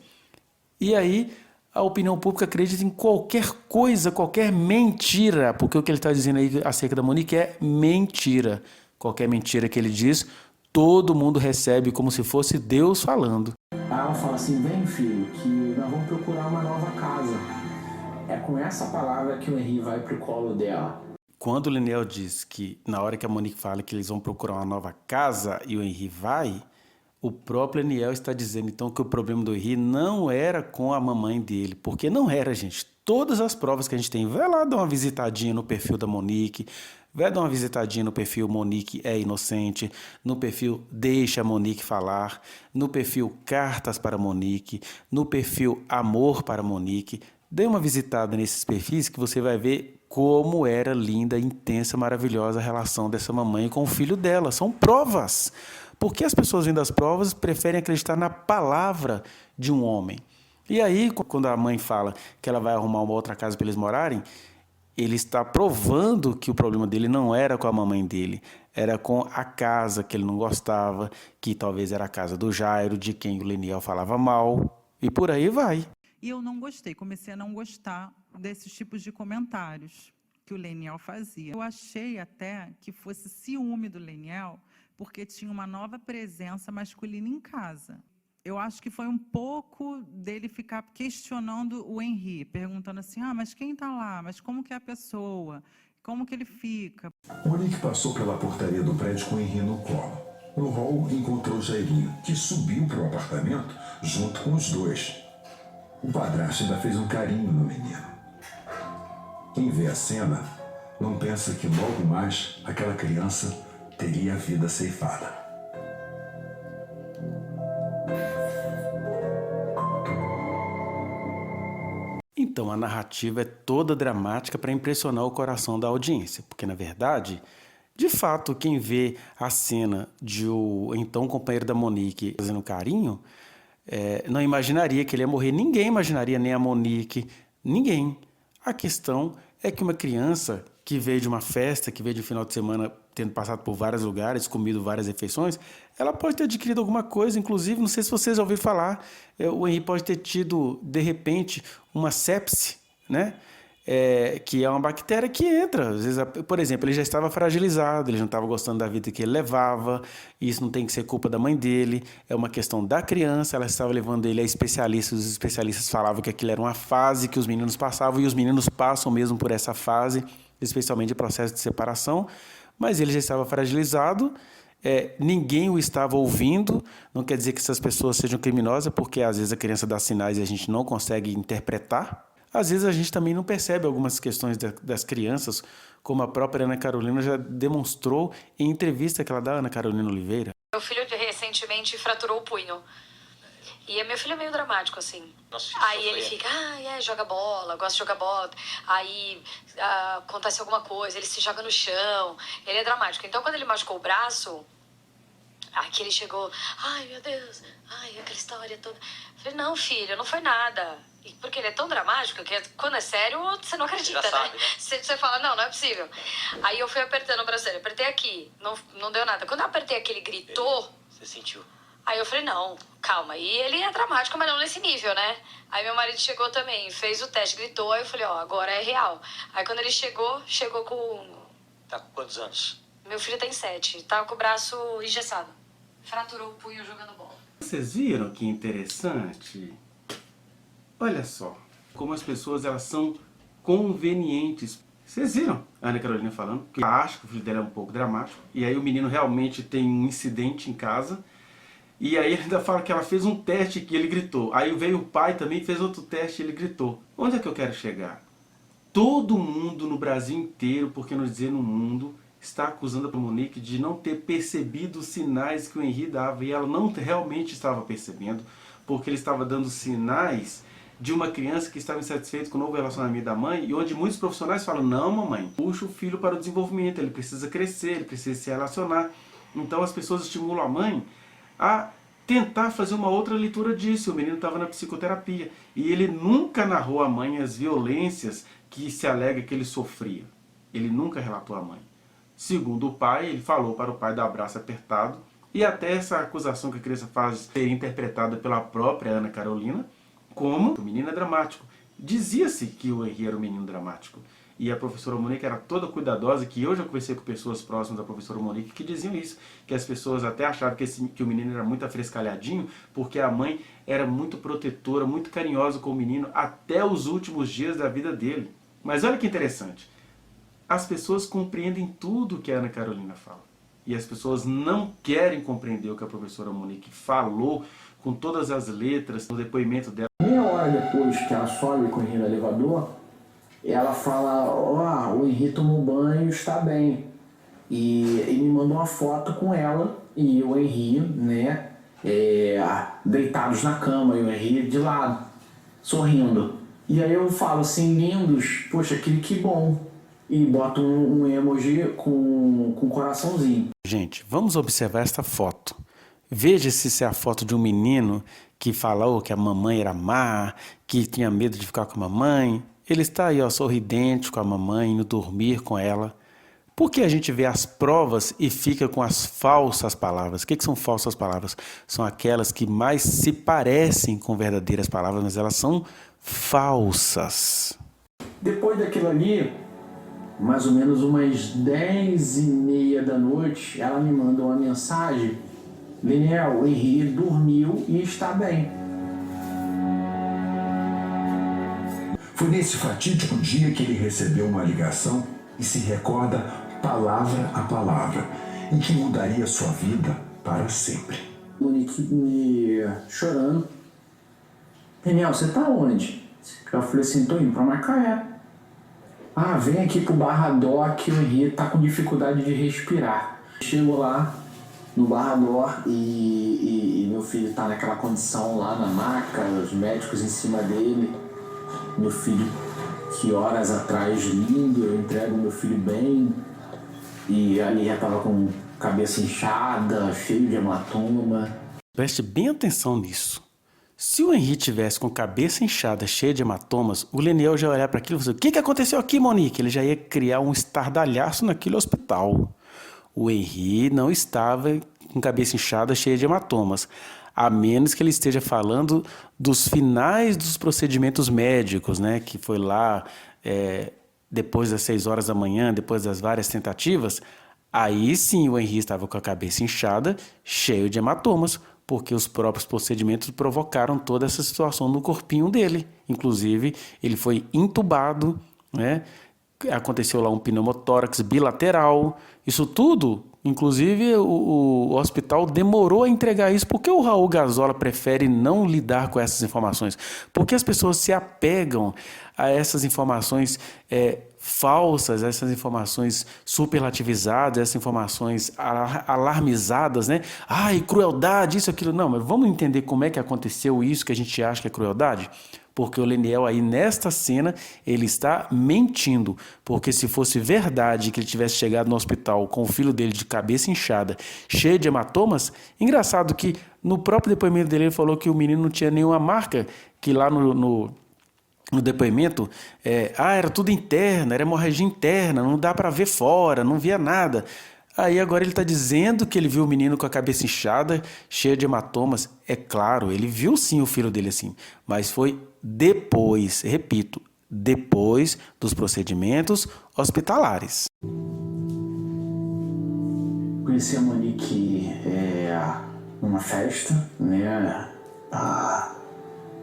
E aí a opinião pública acredita em qualquer coisa, qualquer mentira. Porque o que ele está dizendo aí acerca da Monique é mentira. Qualquer mentira que ele diz, todo mundo recebe como se fosse Deus falando. Aí ela fala assim, vem filho, que nós vamos procurar uma nova casa. É com essa palavra que o Henri vai pro colo dela. quando o Leniel diz que na hora que a Monique fala que eles vão procurar uma nova casa e o Henri vai, o próprio Leniel está dizendo então que o problema do Henri não era com a mamãe dele, porque não era, gente. Todas as provas que a gente tem, vai lá dar uma visitadinha no perfil da Monique, vai dar uma visitadinha no perfil Monique é inocente, no perfil Deixa a Monique falar, no perfil Cartas para Monique, no perfil Amor para Monique. Dê uma visitada nesses perfis que você vai ver como era linda, intensa, maravilhosa a relação dessa mamãe com o filho dela. São provas. Porque as pessoas vendo as provas preferem acreditar na palavra de um homem. E aí, quando a mãe fala que ela vai arrumar uma outra casa para eles morarem, ele está provando que o problema dele não era com a mamãe dele, era com a casa que ele não gostava, que talvez era a casa do Jairo, de quem o Leniel falava mal, e por aí vai. E eu não gostei, comecei a não gostar desses tipos de comentários que o Leniel fazia. Eu achei até que fosse ciúme do Leniel, porque tinha uma nova presença masculina em casa. Eu acho que foi um pouco dele ficar questionando o Henri, perguntando assim, mas quem está lá? Mas como que é a pessoa? Como que ele fica? Monique passou pela portaria do prédio com o Henri no colo. No hall, encontrou Jairinho, que subiu para o apartamento junto com os dois. O padrasto ainda fez um carinho no menino. Quem vê a cena não pensa que logo mais aquela criança teria a vida ceifada. Então, a narrativa é toda dramática para impressionar o coração da audiência, porque, na verdade, de fato, quem vê a cena de o então companheiro da Monique fazendo carinho, não imaginaria que ele ia morrer. Ninguém imaginaria, nem a Monique, ninguém. A questão é que uma criança que veio de uma festa, que veio de um final de semana tendo passado por vários lugares, comido várias refeições, ela pode ter adquirido alguma coisa, inclusive, não sei se vocês já ouviram falar, o Henri pode ter tido, de repente, uma sepse, né? Que é uma bactéria que entra. Às vezes, por exemplo, ele já estava fragilizado, ele não estava gostando da vida que ele levava, e isso não tem que ser culpa da mãe dele, é uma questão da criança, ela estava levando ele a especialistas, os especialistas falavam que aquilo era uma fase que os meninos passavam, e os meninos passam mesmo por essa fase, especialmente em processo de separação, mas ele já estava fragilizado, ninguém o estava ouvindo, não quer dizer que essas pessoas sejam criminosas, porque às vezes a criança dá sinais e a gente não consegue interpretar. Às vezes a gente também não percebe algumas questões das crianças, como a própria Ana Carolina já demonstrou em entrevista que ela dá, Ana Carolina Oliveira. Meu filho recentemente fraturou o punho. E meu filho é meio dramático, assim. Nossa, aí ele fica, joga bola, gosta de jogar bola. Aí acontece alguma coisa, ele se joga no chão. Ele é dramático. Então, quando ele machucou o braço, aqui ele chegou, ai, meu Deus, aquela história toda. Eu falei, não, filho, não foi nada. Porque ele é tão dramático que quando é sério, você não acredita, né? Sabe, né? Você fala, não é possível. Aí eu fui apertando o braço dele, apertei aqui, não deu nada. Quando eu apertei aqui, ele gritou. Você sentiu? Aí eu falei, não, calma. E ele é dramático, mas não nesse nível, né? Aí meu marido chegou também, fez o teste, gritou. Aí eu falei, agora é real. Aí quando ele chegou com... Tá com quantos anos? Meu filho tem 7, tava com o braço engessado. Fraturou o punho jogando bola. Vocês viram que interessante? Olha só, como as pessoas elas são convenientes. Vocês viram a Ana Carolina falando que ela acha que o filho dela é um pouco dramático, e aí o menino realmente tem um incidente em casa, e aí ele ainda fala que ela fez um teste que ele gritou. Aí veio o pai também e fez outro teste e ele gritou. Onde é que eu quero chegar? Todo mundo no Brasil inteiro, por que não dizer no mundo, está acusando a Monique de não ter percebido os sinais que o Henri dava, e ela não realmente estava percebendo, porque ele estava dando sinais de uma criança que estava insatisfeita com o novo relacionamento da mãe, e onde muitos profissionais falam, não, mamãe, puxa o filho para o desenvolvimento, ele precisa crescer, ele precisa se relacionar. Então as pessoas estimulam a mãe a tentar fazer uma outra leitura disso. O menino estava na psicoterapia, e ele nunca narrou à mãe as violências que se alega que ele sofria. Ele nunca relatou à mãe. Segundo o pai, ele falou para o pai dar abraço apertado, e até essa acusação que a criança faz ser interpretada pela própria Ana Carolina, como o menino é dramático. Dizia-se que o Henri era um menino dramático. E a professora Monique era toda cuidadosa, que eu já conversei com pessoas próximas da professora Monique que diziam isso, que as pessoas até achavam que o menino era muito afrescalhadinho, porque a mãe era muito protetora, muito carinhosa com o menino até os últimos dias da vida dele. Mas olha que interessante. as pessoas compreendem tudo que a Ana Carolina fala. E as pessoas não querem compreender o que a professora Monique falou com todas as letras no depoimento dela. Meia hora depois que ela sobe com o Henri no elevador, ela fala, o Henri tomou banho, está bem. E me mandou uma foto com ela e o Henri, né, deitados na cama, e o Henri de lado, sorrindo. E aí eu falo assim, lindos, poxa, que bom. E boto um emoji com coraçãozinho. Gente, vamos observar esta foto. Veja se isso é a foto de um menino que falou que a mamãe era má, que tinha medo de ficar com a mamãe. Ele está aí, ó, sorridente com a mamãe, indo dormir com ela. Por que a gente vê as provas e fica com as falsas palavras? O que são falsas palavras? São aquelas que mais se parecem com verdadeiras palavras, mas elas são falsas. Depois daquilo ali, mais ou menos umas 10h30 da noite, ela me manda uma mensagem: Leniel, o Henri dormiu e está bem. Foi nesse fatídico dia que ele recebeu uma ligação e se recorda palavra a palavra, em que mudaria sua vida para sempre. Monique me chorando. Leniel, você tá onde? Eu falei assim, tô indo pra Macaé. Ah, vem aqui pro Barra Dó que o Henri tá com dificuldade de respirar. Chego lá no Barra Dó e meu filho tá naquela condição lá na maca, os médicos em cima dele. Meu filho, que horas atrás, lindo, eu entrego meu filho bem. E ali já tava com cabeça inchada, cheio de hematoma. Preste bem atenção nisso. Se o Henri tivesse com cabeça inchada, cheia de hematomas, o Leniel já ia olhar para aquilo e falar: o que aconteceu aqui, Monique? Ele já ia criar um estardalhaço naquele hospital. O Henri não estava com cabeça inchada, cheia de hematomas, a menos que ele esteja falando dos finais dos procedimentos médicos, né? Que foi lá depois das 6 horas da manhã, depois das várias tentativas. Aí sim o Henri estava com a cabeça inchada, cheio de hematomas, porque os próprios procedimentos provocaram toda essa situação no corpinho dele. Inclusive, ele foi entubado, né? Aconteceu lá um pneumotórax bilateral. Isso tudo, inclusive, o hospital demorou a entregar isso. Por que o Raul Gazola prefere não lidar com essas informações? Porque as pessoas se apegam a essas informações falsas, essas informações superlativizadas, essas informações alarmizadas, né? Ai, crueldade, isso, aquilo. Não, mas vamos entender como é que aconteceu isso que a gente acha que é crueldade? Porque o Leniel aí, nesta cena, ele está mentindo. Porque se fosse verdade que ele tivesse chegado no hospital com o filho dele de cabeça inchada, cheio de hematomas, engraçado que no próprio depoimento dele ele falou que o menino não tinha nenhuma marca, que lá no depoimento, era tudo interno, era hemorragia interna, não dá para ver fora, não via nada. Aí agora ele está dizendo que ele viu o menino com a cabeça inchada, cheia de hematomas. É claro, ele viu sim o filho dele assim, mas foi depois, repito, depois dos procedimentos hospitalares. Conheci a Monique numa festa, né?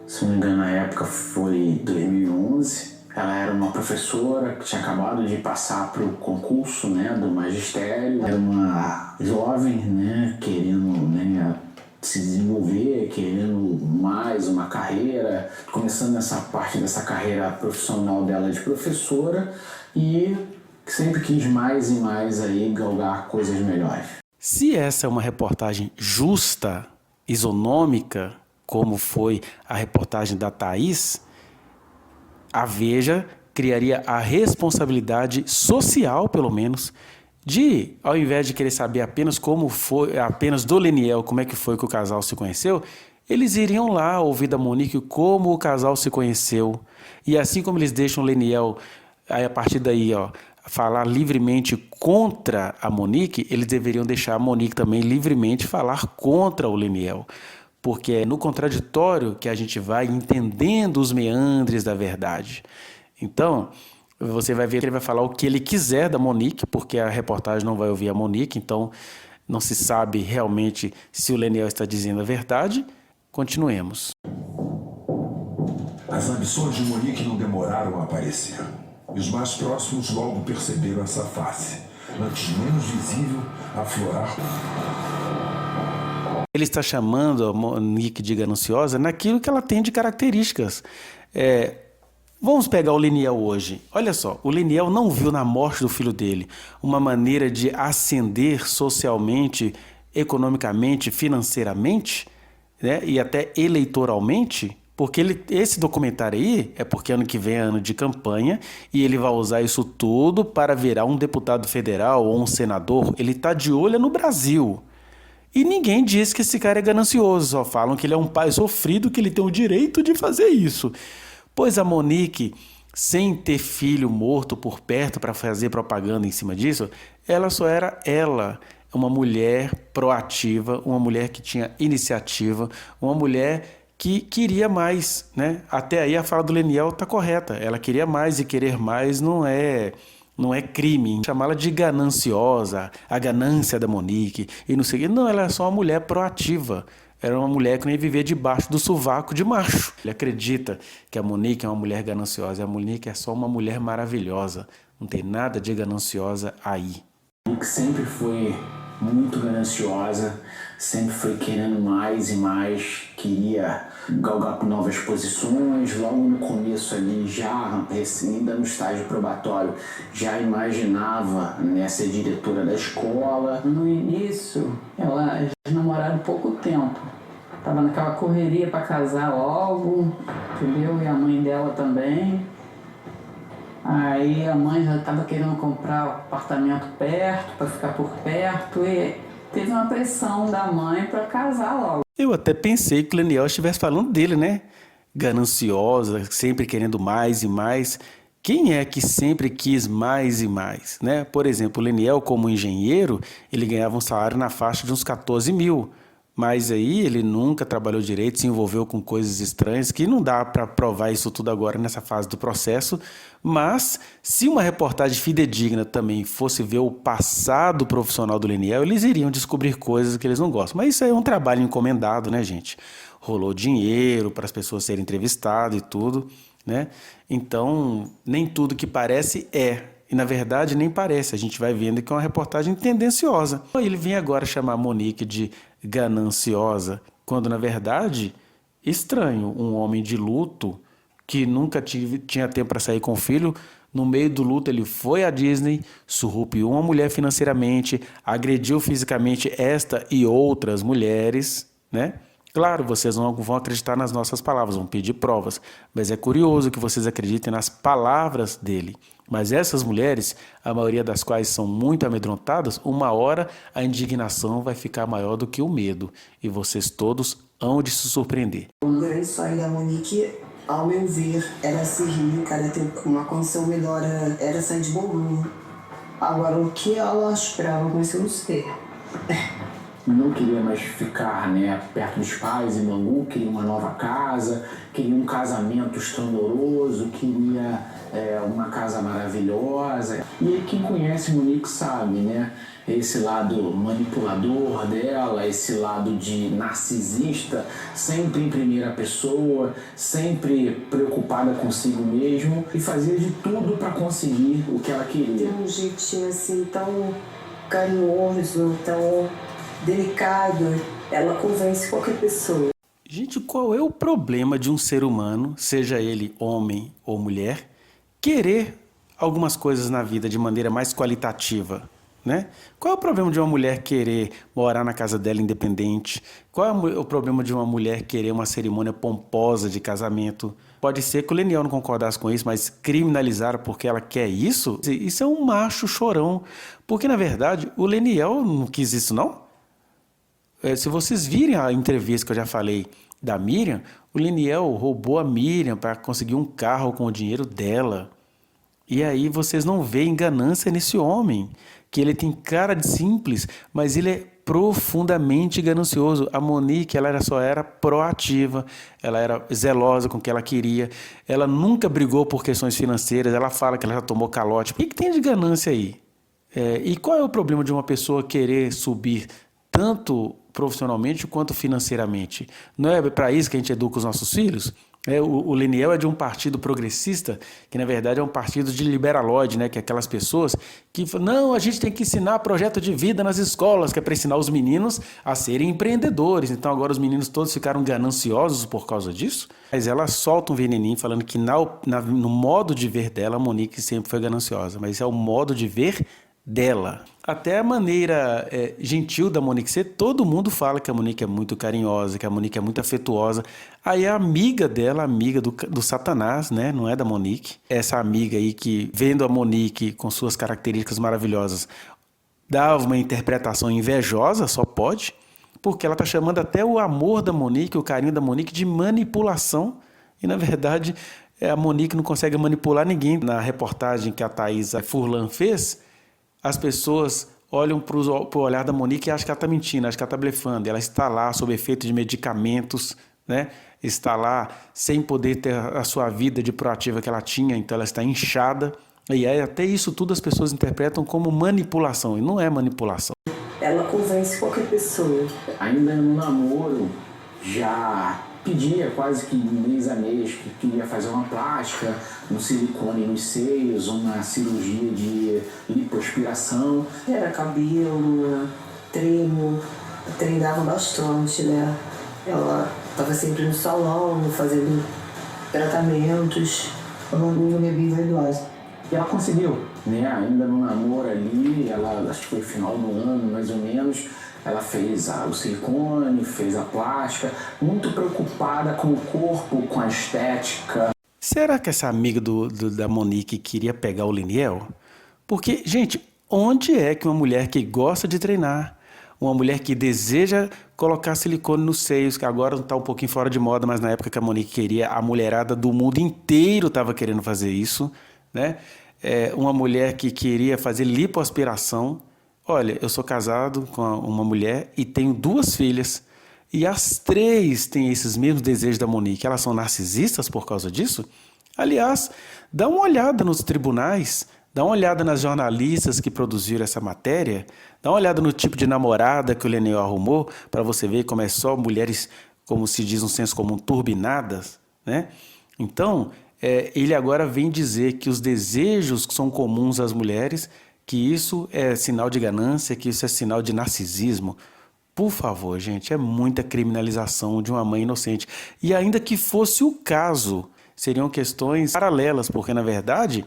Se não me engano, na época foi 2011. Ela era uma professora que tinha acabado de passar para o concurso, né, do magistério. Era uma jovem, né, querendo, né, se desenvolver, querendo mais uma carreira, começando essa parte dessa carreira profissional dela de professora e sempre quis mais e mais aí galgar coisas melhores. Se essa é uma reportagem justa, isonômica, como foi a reportagem da Thaís, a Veja criaria a responsabilidade social, pelo menos, de, ao invés de querer saber apenas como foi, apenas do Leniel, como é que foi que o casal se conheceu, eles iriam lá ouvir da Monique como o casal se conheceu. E assim como eles deixam o Leniel, aí a partir daí, falar livremente contra a Monique, eles deveriam deixar a Monique também livremente falar contra o Leniel. Porque é no contraditório que a gente vai entendendo os meandres da verdade. Então, você vai ver que ele vai falar o que ele quiser da Monique, porque a reportagem não vai ouvir a Monique, então não se sabe realmente se o Leniel está dizendo a verdade. Continuemos. As ambições de Monique não demoraram a aparecer. E os mais próximos logo perceberam essa face, antes menos visível, aflorar. Ele está chamando a Monique de gananciosa naquilo que ela tem de características. Vamos pegar o Leniel hoje. Olha só, o Leniel não viu na morte do filho dele uma maneira de ascender socialmente, economicamente, financeiramente, né? E até eleitoralmente, porque esse documentário aí é porque ano que vem é ano de campanha e ele vai usar isso tudo para virar um deputado federal ou um senador. Ele está de olho no Brasil. E ninguém diz que esse cara é ganancioso, só falam que ele é um pai sofrido, que ele tem o direito de fazer isso. Pois a Monique, sem ter filho morto por perto para fazer propaganda em cima disso, ela só era uma mulher proativa, uma mulher que tinha iniciativa, uma mulher que queria mais, né? Até aí a fala do Leniel está correta, ela queria mais e querer mais não é crime. Chamá-la de gananciosa, a ganância da Monique e não sei o que. Não, ela é só uma mulher proativa. Era uma mulher que nem vivia debaixo do sovaco de macho. Ele acredita que a Monique é uma mulher gananciosa. A Monique é só uma mulher maravilhosa. Não tem nada de gananciosa aí. A Monique sempre foi muito gananciosa, sempre foi querendo mais e mais, queria galgar por novas posições. Logo no começo ali, já ainda no estágio probatório, já imaginava, né, ser diretora da escola. No início, elas namoraram pouco tempo. Tava naquela correria para casar logo, entendeu? E a mãe dela também. Aí a mãe já estava querendo comprar apartamento perto, para ficar por perto, e teve uma pressão da mãe para casar logo. Eu até pensei que o Leniel estivesse falando dele, né? Gananciosa, sempre querendo mais e mais. Quem é que sempre quis mais e mais, né? Por exemplo, o Leniel, como engenheiro, ele ganhava um salário na faixa de uns 14 mil. Mas aí ele nunca trabalhou direito, se envolveu com coisas estranhas, que não dá para provar isso tudo agora nessa fase do processo. Mas se uma reportagem fidedigna também fosse ver o passado profissional do Leniel, eles iriam descobrir coisas que eles não gostam. Mas isso aí é um trabalho encomendado, né, gente? Rolou dinheiro para as pessoas serem entrevistadas e tudo, né? Então, nem tudo que parece é. E, na verdade, nem parece. A gente vai vendo que é uma reportagem tendenciosa. Ele vem agora chamar a Monique de gananciosa, quando, na verdade, estranho. Um homem de luto, que nunca tinha tempo para sair com o filho, no meio do luto ele foi à Disney, surrupiou uma mulher financeiramente, agrediu fisicamente esta e outras mulheres, né? Claro, vocês não vão acreditar nas nossas palavras, vão pedir provas, mas é curioso que vocês acreditem nas palavras dele. Mas essas mulheres, a maioria das quais são muito amedrontadas, uma hora a indignação vai ficar maior do que o medo, e vocês todos hão de se surpreender. O grande sonho da Monique, ao meu ver, era ser rica, era ter uma condição melhor, era sair de Bauru. Agora, o que ela esperava com isso, eu não sei. Não queria mais ficar, né, perto dos pais em Bangu, queria uma nova casa, queria um casamento esplendoroso, queria uma casa maravilhosa. E aí quem conhece Monique sabe, né, esse lado manipulador dela, esse lado de narcisista, sempre em primeira pessoa, sempre preocupada consigo mesmo e fazia de tudo para conseguir o que ela queria. Tem um jeitinho assim tão carinhoso, tão delicado, ela convence qualquer pessoa. Gente, qual é o problema de um ser humano, seja ele homem ou mulher, querer algumas coisas na vida de maneira mais qualitativa, né? Qual é o problema de uma mulher querer morar na casa dela independente? Qual é o problema de uma mulher querer uma cerimônia pomposa de casamento? Pode ser que o Leniel não concordasse com isso, mas criminalizar porque ela quer isso? Isso é um macho chorão. Porque, na verdade, o Leniel não quis isso, não? Se vocês virem a entrevista que eu já falei da Miriam, o Leniel roubou a Miriam para conseguir um carro com o dinheiro dela. E aí vocês não veem ganância nesse homem, que ele tem cara de simples, mas ele é profundamente ganancioso. A Monique, ela só era proativa, ela era zelosa com o que ela queria, ela nunca brigou por questões financeiras, ela fala que ela já tomou calote. O que tem de ganância aí? E qual é o problema de uma pessoa querer subir tanto profissionalmente quanto financeiramente? Não é para isso que a gente educa os nossos filhos? O Leniel é de um partido progressista, que na verdade é um partido de liberaloide, né? Que é aquelas pessoas que falam, não, a gente tem que ensinar projeto de vida nas escolas, que é para ensinar os meninos a serem empreendedores. Então agora os meninos todos ficaram gananciosos por causa disso. Mas ela solta um veneninho falando que no modo de ver dela, a Monique sempre foi gananciosa. Mas é o modo de ver dela. Até a maneira gentil da Monique ser, todo mundo fala que a Monique é muito carinhosa, que a Monique é muito afetuosa. Aí a amiga dela, amiga do Satanás, né? Não é da Monique. Essa amiga aí que, vendo a Monique com suas características maravilhosas, dava uma interpretação invejosa, só pode, porque ela está chamando até o amor da Monique, o carinho da Monique de manipulação. E na verdade, a Monique não consegue manipular ninguém. Na reportagem que a Thaís Furlan fez, as pessoas olham para o olhar da Monique e acham que ela está mentindo, acham que ela está blefando. Ela está lá sob efeito de medicamentos, né? Está lá sem poder ter a sua vida de proativa que ela tinha, então ela está inchada. E aí, até isso tudo as pessoas interpretam como manipulação, e não é manipulação. Ela convence qualquer pessoa. Ainda no namoro, já pedia quase que mês a mês que queria fazer uma plástica, um silicone nos seios, uma cirurgia de lipoaspiração. Era cabelo, treino, treinava bastante, né? Ela estava sempre no salão, fazendo tratamentos. Uma mulher bem vaidosa. E ela conseguiu, né? Ainda no namoro ali, ela, acho que foi final do ano, mais ou menos, ela fez o silicone, fez a plástica, muito preocupada com o corpo, com a estética. Será que essa amiga da Monique queria pegar o Leniel? Porque, gente, onde é que uma mulher que gosta de treinar, uma mulher que deseja colocar silicone nos seios, que agora está um pouquinho fora de moda, mas na época que a Monique queria, a mulherada do mundo inteiro estava querendo fazer isso, né? Uma mulher que queria fazer lipoaspiração. Olha, eu sou casado com uma mulher e tenho 2 filhas. E as 3 têm esses mesmos desejos da Monique. Elas são narcisistas por causa disso? Aliás, dá uma olhada nos tribunais, dá uma olhada nas jornalistas que produziram essa matéria, dá uma olhada no tipo de namorada que o Leniel arrumou, para você ver como é só mulheres, como se diz no senso comum, turbinadas, né? Então, ele agora vem dizer que os desejos que são comuns às mulheres, que isso é sinal de ganância, que isso é sinal de narcisismo. Por favor, gente, é muita criminalização de uma mãe inocente. E ainda que fosse o caso, seriam questões paralelas, porque, na verdade,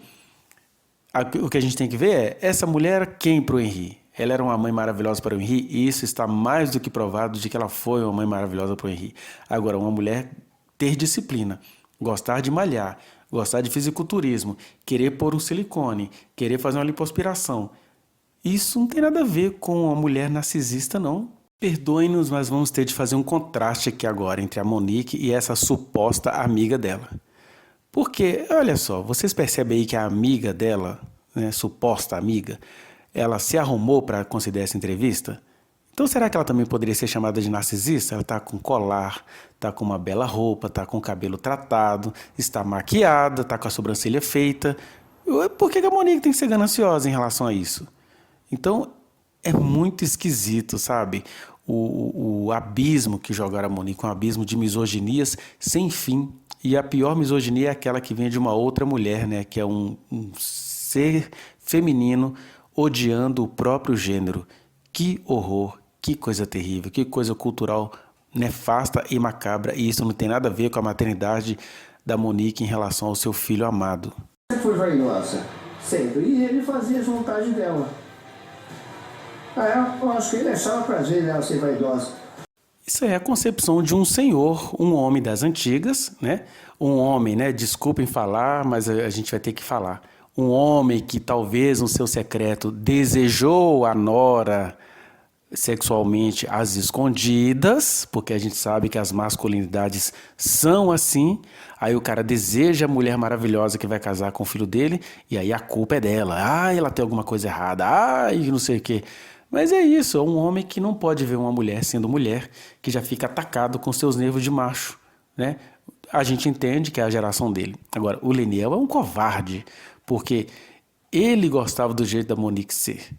o que a gente tem que ver é, essa mulher era quem para o Henri? Ela era uma mãe maravilhosa para o Henri, e isso está mais do que provado de que ela foi uma mãe maravilhosa para o Henri. Agora, uma mulher ter disciplina, gostar de malhar, gostar de fisiculturismo, querer pôr um silicone, querer fazer uma lipoaspiração, isso não tem nada a ver com uma mulher narcisista, não. Perdoem-nos, mas vamos ter de fazer um contraste aqui agora entre a Monique e essa suposta amiga dela. Porque, olha só, vocês percebem aí que a amiga dela, né, suposta amiga, ela se arrumou para conceder essa entrevista? Então será que ela também poderia ser chamada de narcisista? Ela está com colar, está com uma bela roupa, está com o cabelo tratado, está maquiada, está com a sobrancelha feita. Por que a Monique tem que ser gananciosa em relação a isso? Então é muito esquisito, sabe? O abismo que jogaram a Monique, um abismo de misoginias sem fim. E a pior misoginia é aquela que vem de uma outra mulher, né? Que é um ser feminino odiando o próprio gênero. Que horror, que coisa terrível, que coisa cultural nefasta e macabra. E isso não tem nada a ver com a maternidade da Monique em relação ao seu filho amado. Sempre foi vaidosa, sempre. E ele fazia as vontades dela. Eu acho que ele achava prazer dela ser vaidosa. Isso é a concepção de um senhor, um homem das antigas, né? Um homem, né? Desculpem falar, mas a gente vai ter que falar. Um homem que talvez no seu secreto desejou a nora sexualmente às escondidas, porque a gente sabe que as masculinidades são assim. Aí o cara deseja a mulher maravilhosa que vai casar com o filho dele, e aí a culpa é dela. Ah, ela tem alguma coisa errada. Ah, e não sei o quê. Mas é isso, é um homem que não pode ver uma mulher sendo mulher, que já fica atacado com seus nervos de macho, né? A gente entende que é a geração dele. Agora, o Leniel é um covarde, porque ele gostava do jeito da Monique ser,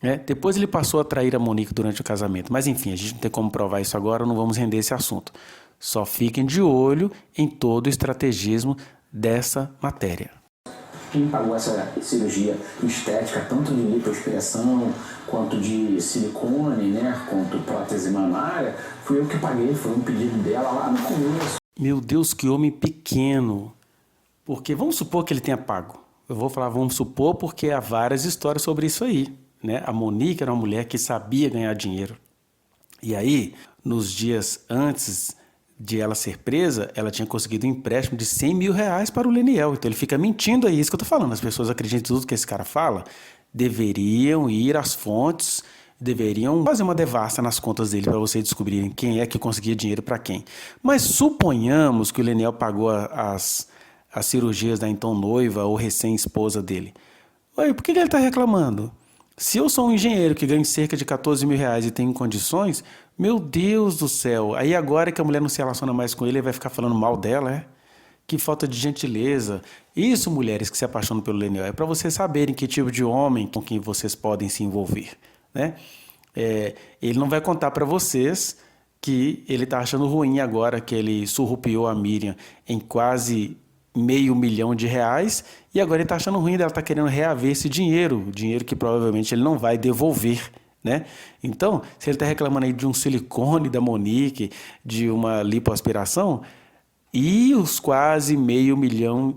né? Depois ele passou a trair a Monique durante o casamento. Mas enfim, a gente não tem como provar isso agora, não vamos render esse assunto. Só fiquem de olho em todo o estrategismo dessa matéria. Quem pagou essa cirurgia estética, tanto de lipoaspiração, quanto de silicone, né, quanto prótese mamária, fui eu que paguei, foi um pedido dela lá no começo. Meu Deus, que homem pequeno. Porque vamos supor que ele tenha pago. Eu vou falar vamos supor porque há várias histórias sobre isso aí, né? A Monique era uma mulher que sabia ganhar dinheiro. E aí, nos dias antes de ela ser presa, ela tinha conseguido um empréstimo de 100 mil reais para o Leniel. Então ele fica mentindo aí, isso que eu tô falando. As pessoas acreditam em tudo que esse cara fala. Deveriam ir às fontes, deveriam fazer uma devassa nas contas dele para vocês descobrirem quem é que conseguia dinheiro para quem. Mas suponhamos que o Leniel pagou as cirurgias da então noiva ou recém-esposa dele. Ué, por que ele está reclamando? Se eu sou um engenheiro que ganho cerca de 14 mil reais e tenho condições, meu Deus do céu, aí agora que a mulher não se relaciona mais com ele, ele vai ficar falando mal dela, é? Que falta de gentileza. Isso, mulheres que se apaixonam pelo Leniel, é para vocês saberem que tipo de homem com quem vocês podem se envolver, né? Ele não vai contar para vocês que ele está achando ruim agora que ele surrupiou a Miriam em quase R$500 mil e agora ele está achando ruim dela, está querendo reaver esse dinheiro que provavelmente ele não vai devolver, né? Então, se ele está reclamando aí de um silicone da Monique, de uma lipoaspiração, e os quase R$500 mil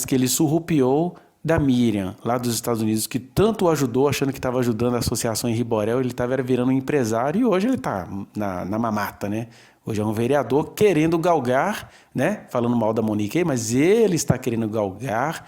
que ele surrupiou da Miriam, lá dos Estados Unidos, que tanto o ajudou, achando que estava ajudando a associação em Riborel, ele estava virando um empresário e hoje ele está na mamata, né? Hoje é um vereador querendo galgar, né? Falando mal da Monique, mas ele está querendo galgar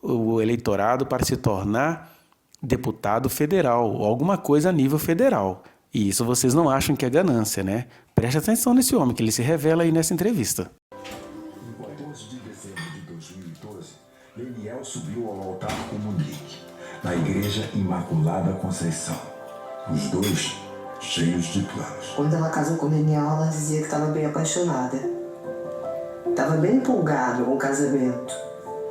o eleitorado para se tornar deputado federal, ou alguma coisa a nível federal. E isso vocês não acham que é ganância, né? Preste atenção nesse homem, que ele se revela aí nessa entrevista. Em 14 de dezembro de 2012, Leniel subiu ao altar com Monique, na Igreja Imaculada Conceição. Os dois cheios de planos. Quando ela casou com o Leniel, ela dizia que estava bem apaixonada. Estava bem empolgada com o casamento.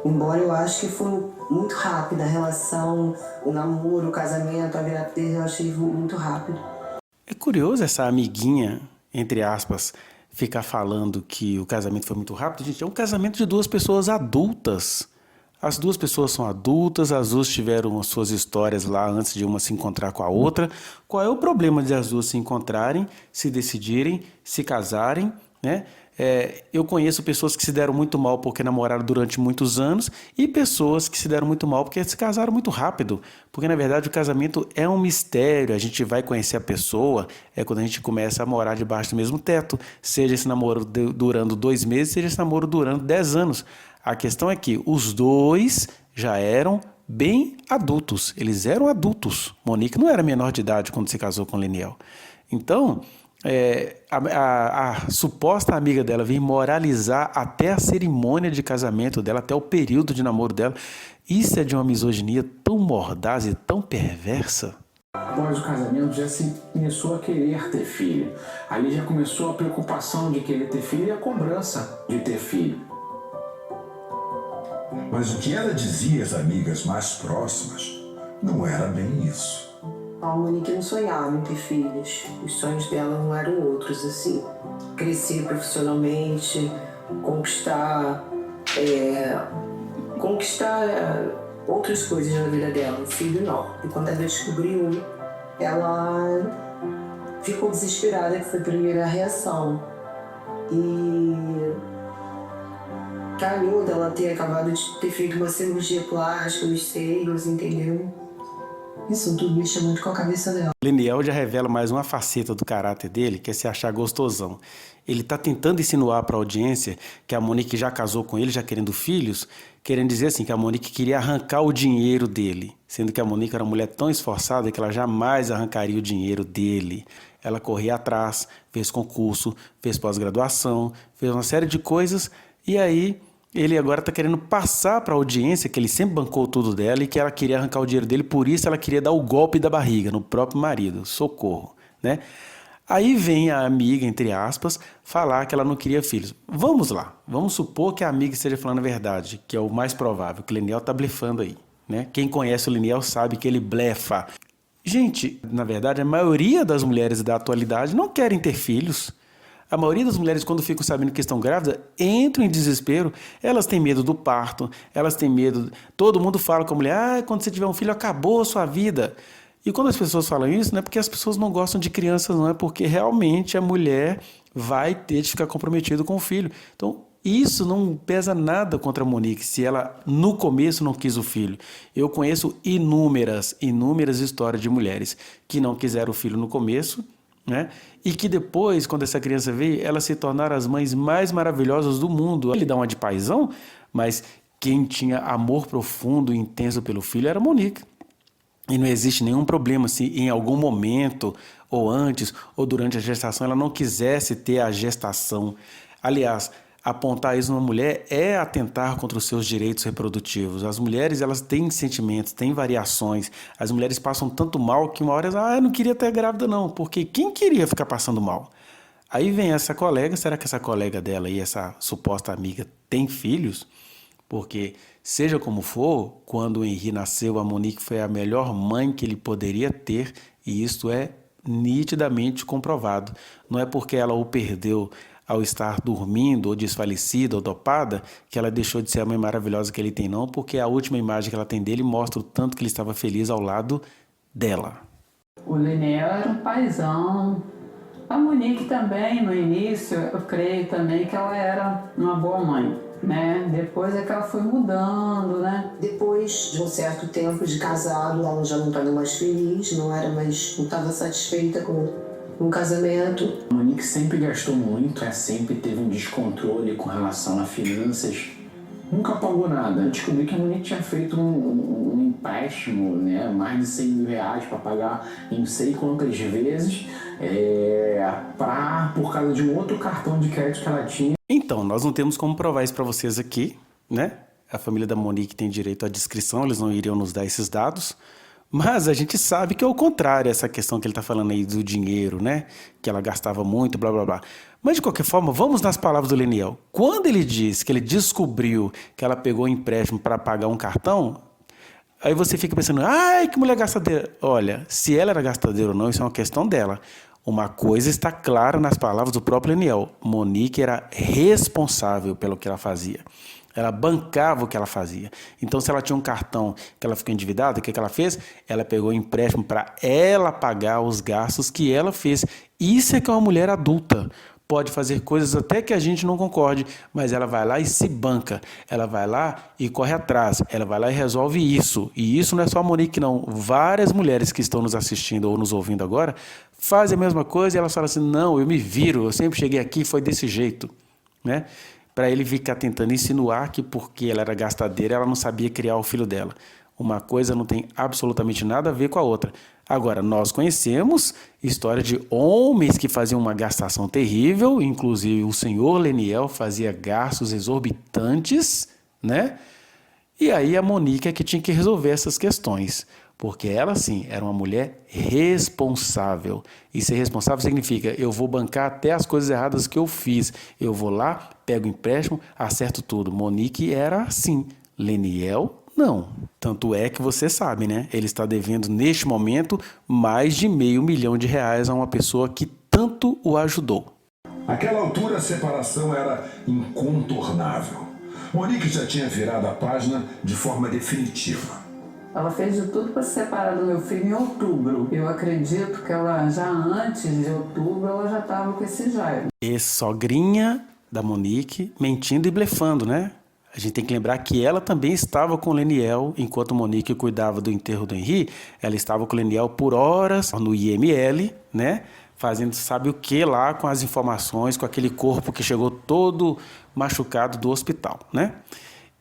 Embora eu acho que foi muito rápida a relação, o namoro, o casamento, a gravidez, eu achei muito rápido. É curioso essa amiguinha, entre aspas, ficar falando que o casamento foi muito rápido. Gente, é um casamento de duas pessoas adultas. As duas pessoas são adultas, as duas tiveram as suas histórias lá antes de uma se encontrar com a outra. Qual é o problema de as duas se encontrarem, se decidirem, se casarem, né? Eu conheço pessoas que se deram muito mal porque namoraram durante muitos anos e pessoas que se deram muito mal porque se casaram muito rápido. Porque, na verdade, o casamento é um mistério. A gente vai conhecer a pessoa quando a gente começa a morar debaixo do mesmo teto. Seja esse namoro durando 2 meses, seja esse namoro durando 10 anos. A questão é que os dois já eram bem adultos. Eles eram adultos. Monique não era menor de idade quando se casou com Leniel. Então, a suposta amiga dela vem moralizar até a cerimônia de casamento dela, até o período de namoro dela. Isso é de uma misoginia tão mordaz e tão perversa. Após o casamento já se começou a querer ter filho. Ali já começou a preocupação de querer ter filho e a cobrança de ter filho. Mas o que ela dizia às amigas mais próximas não era bem isso. A Monique não sonhava em ter filhos. Os sonhos dela não eram outros, assim. Crescer profissionalmente, conquistar outras coisas na vida dela. Filho não. E quando ela descobriu, ela ficou desesperada, que foi a primeira reação. E calhou dela ter acabado de ter feito uma cirurgia plástica nos seios, entendeu? Isso tudo mexe muito com a cabeça dela. Leniel já revela mais uma faceta do caráter dele, que é se achar gostosão. Ele está tentando insinuar para a audiência que a Monique já casou com ele, já querendo filhos, querendo dizer assim, que a Monique queria arrancar o dinheiro dele, sendo que a Monique era uma mulher tão esforçada que ela jamais arrancaria o dinheiro dele. Ela corria atrás, fez concurso, fez pós-graduação, fez uma série de coisas, e aí ele agora está querendo passar para a audiência que ele sempre bancou tudo dela e que ela queria arrancar o dinheiro dele, por isso ela queria dar o golpe da barriga no próprio marido. Socorro, né? Aí vem a amiga, entre aspas, falar que ela não queria filhos. Vamos lá, vamos supor que a amiga esteja falando a verdade, que é o mais provável, que o Leniel está blefando aí, né? Quem conhece o Leniel sabe que ele blefa. Gente, na verdade, a maioria das mulheres da atualidade não querem ter filhos. A maioria das mulheres, quando ficam sabendo que estão grávidas, entram em desespero. Elas têm medo do parto, elas têm medo... Todo mundo fala com a mulher, quando você tiver um filho, acabou a sua vida. E quando as pessoas falam isso, não é porque as pessoas não gostam de crianças, não é porque realmente a mulher vai ter de ficar comprometida com o filho. Então, isso não pesa nada contra a Monique, se ela no começo não quis o filho. Eu conheço inúmeras histórias de mulheres que não quiseram o filho no começo, né? E que depois, quando essa criança veio, elas se tornaram as mães mais maravilhosas do mundo. Ele dá uma de paizão, mas quem tinha amor profundo e intenso pelo filho era a Monique. E não existe nenhum problema se em algum momento, ou antes, ou durante a gestação, ela não quisesse ter a gestação. Aliás, apontar isso numa mulher é atentar contra os seus direitos reprodutivos. As mulheres, elas têm sentimentos, têm variações. As mulheres passam tanto mal que uma hora elas, eu não queria ter grávida não, porque quem queria ficar passando mal? Aí vem essa colega, será que essa colega dela e essa suposta amiga tem filhos? Porque, seja como for, quando o Henri nasceu, a Monique foi a melhor mãe que ele poderia ter, e isso é nitidamente comprovado. Não é porque ela o perdeu ao estar dormindo, ou desfalecida, ou dopada, que ela deixou de ser a mãe maravilhosa que ele tem, não, porque a última imagem que ela tem dele mostra o tanto que ele estava feliz ao lado dela. O Leniel era um paizão. A Monique também, no início, eu creio também que ela era uma boa mãe, né? Depois é que ela foi mudando, né? Depois de um certo tempo de casado, ela já não estava mais feliz, não estava satisfeita com um casamento. A Monique sempre gastou muito, sempre teve um descontrole com relação a finanças. Nunca pagou nada. Eu descobri que a Monique tinha feito um empréstimo, né, mais de 100 mil reais para pagar em não sei quantas vezes, por causa de um outro cartão de crédito que ela tinha. Então, nós não temos como provar isso para vocês aqui, né? A família da Monique tem direito à descrição, eles não iriam nos dar esses dados. Mas a gente sabe que é o contrário, essa questão que ele está falando aí do dinheiro, né? Que ela gastava muito, blá, blá, blá. Mas, de qualquer forma, vamos nas palavras do Leniel. Quando ele diz que ele descobriu que ela pegou um empréstimo para pagar um cartão, aí você fica pensando, ai, que mulher gastadeira. Olha, se ela era gastadeira ou não, isso é uma questão dela. Uma coisa está clara nas palavras do próprio Leniel. Monique era responsável pelo que ela fazia. Ela bancava o que ela fazia. Então, se ela tinha um cartão que ela ficou endividada, o que ela fez? Ela pegou um empréstimo para ela pagar os gastos que ela fez. Isso é que é uma mulher adulta. Pode fazer coisas até que a gente não concorde, mas ela vai lá e se banca. Ela vai lá e corre atrás. Ela vai lá e resolve isso. E isso não é só a Monique, não. Várias mulheres que estão nos assistindo ou nos ouvindo agora fazem a mesma coisa e elas falam assim, não, eu me viro, eu sempre cheguei aqui e foi desse jeito, né? Para ele ficar tentando insinuar que porque ela era gastadeira, ela não sabia criar o filho dela. Uma coisa não tem absolutamente nada a ver com a outra. Agora, nós conhecemos história de homens que faziam uma gastação terrível, inclusive o senhor Leniel fazia gastos exorbitantes, né? E aí a Monique é que tinha que resolver essas questões. Porque ela, sim, era uma mulher responsável. E ser responsável significa, eu vou bancar até as coisas erradas que eu fiz. Eu vou lá, pego o empréstimo, acerto tudo. Monique era assim. Leniel, não. Tanto é que você sabe, né? Ele está devendo, neste momento, mais de R$500 mil a uma pessoa que tanto o ajudou. Naquela altura, a separação era incontornável. Monique já tinha virado a página de forma definitiva. Ela fez de tudo para se separar do meu filho em outubro. Eu acredito que ela, já antes de outubro, ela já estava com esse Jairo. Ex-sogrinha da Monique, mentindo e blefando, né? A gente tem que lembrar que ela também estava com o Leniel, enquanto Monique cuidava do enterro do Henri, ela estava com o Leniel por horas no IML, né? Fazendo sabe o que lá com as informações, com aquele corpo que chegou todo machucado do hospital, né?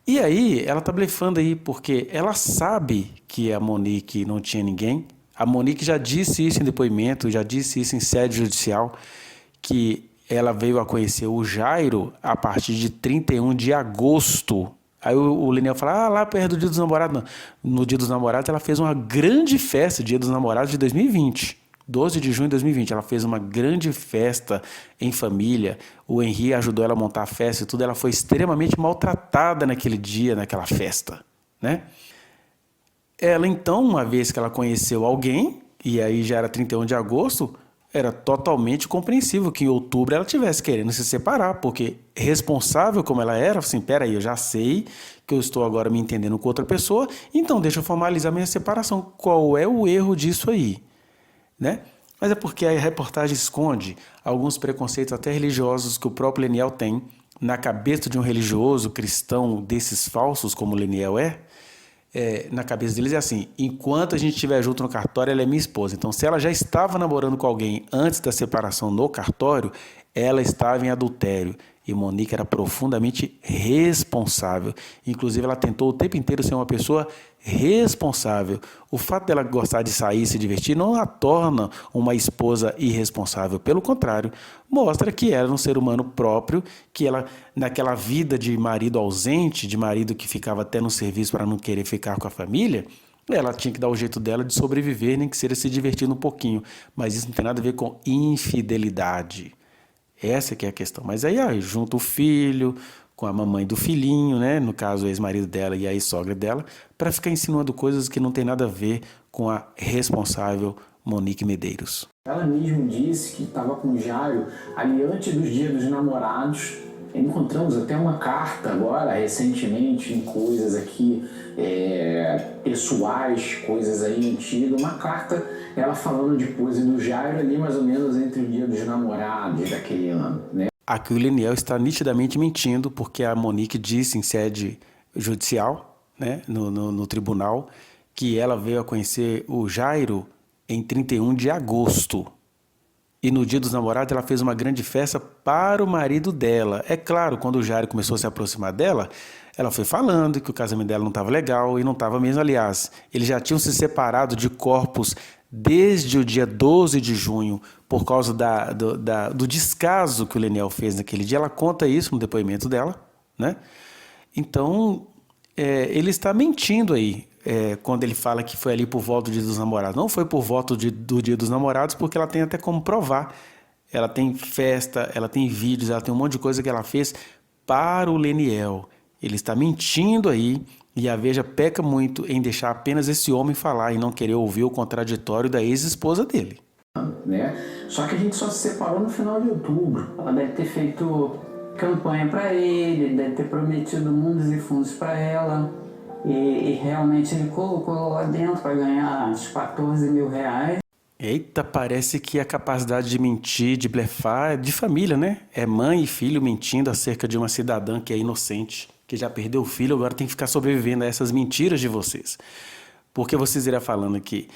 E aí, ela tá blefando aí, porque ela sabe que a Monique não tinha ninguém. A Monique já disse isso em depoimento, já disse isso em sede judicial, que ela veio a conhecer o Jairo a partir de 31 de agosto. Aí o Leniel fala, lá perto do Dia dos Namorados. Não. No Dia dos Namorados, ela fez uma grande festa, Dia dos Namorados de 2020. 12 de junho de 2020, ela fez uma grande festa em família, o Henri ajudou ela a montar a festa e tudo, ela foi extremamente maltratada naquele dia, naquela festa, né? Ela então, uma vez que ela conheceu alguém, e aí já era 31 de agosto, era totalmente compreensível que em outubro ela tivesse querendo se separar, porque responsável como ela era, assim, peraí, eu já sei que eu estou agora me entendendo com outra pessoa, então deixa eu formalizar minha separação. Qual é o erro disso aí? Né? Mas é porque a reportagem esconde alguns preconceitos até religiosos que o próprio Leniel tem na cabeça de um religioso cristão desses falsos, como o Leniel na cabeça deles é assim: enquanto a gente estiver junto no cartório, ela é minha esposa. Então, se ela já estava namorando com alguém antes da separação no cartório, ela estava em adultério. E Monique era profundamente responsável. Inclusive, ela tentou o tempo inteiro ser uma pessoa responsável. O fato dela gostar de sair e se divertir não a torna uma esposa irresponsável. Pelo contrário, mostra que era um ser humano próprio, que ela, naquela vida de marido ausente, de marido que ficava até no serviço para não querer ficar com a família, ela tinha que dar o jeito dela de sobreviver, nem que seja se divertindo um pouquinho. Mas isso não tem nada a ver com infidelidade. Essa que é a questão. Mas aí junta o filho com a mamãe do filhinho, né? No caso, o ex-marido dela e a ex-sogra dela, para ficar insinuando coisas que não tem nada a ver com a responsável Monique Medeiros. Ela mesmo disse que estava com o Jairo ali antes dos dias dos namorados. Encontramos até uma carta agora, recentemente, em coisas aqui pessoais, coisas aí antigas. Uma carta, ela falando de pose do Jairo ali mais ou menos entre o dia dos namorados daquele ano, né? Aqui o Leniel está nitidamente mentindo, porque a Monique disse em sede judicial, né, no tribunal, que ela veio a conhecer o Jairo em 31 de agosto. E no dia dos namorados ela fez uma grande festa para o marido dela. É claro, quando o Jairo começou a se aproximar dela, ela foi falando que o casamento dela não estava legal, e não estava mesmo. Aliás, eles já tinham se separado de corpos desde o dia 12 de junho, por causa do descaso que o Leniel fez naquele dia. Ela conta isso no depoimento dela, né? Então, ele está mentindo aí, quando ele fala que foi ali por volta do dia dos namorados. Não foi por volta do dia dos namorados, porque ela tem até como provar. Ela tem festa, ela tem vídeos, ela tem um monte de coisa que ela fez para o Leniel. Ele está mentindo aí, e a Veja peca muito em deixar apenas esse homem falar e não querer ouvir o contraditório da ex-esposa dele. Né? Só que a gente só se separou no final de outubro. Ela deve ter feito campanha para ele, deve ter prometido mundos e fundos para ela, e realmente ele colocou lá dentro para ganhar uns 14 mil reais. Eita, parece que a capacidade de mentir, de blefar, é de família, né? É mãe e filho mentindo acerca de uma cidadã que é inocente, que já perdeu o filho, agora tem que ficar sobrevivendo a essas mentiras de vocês. Porque vocês irão falando aqui.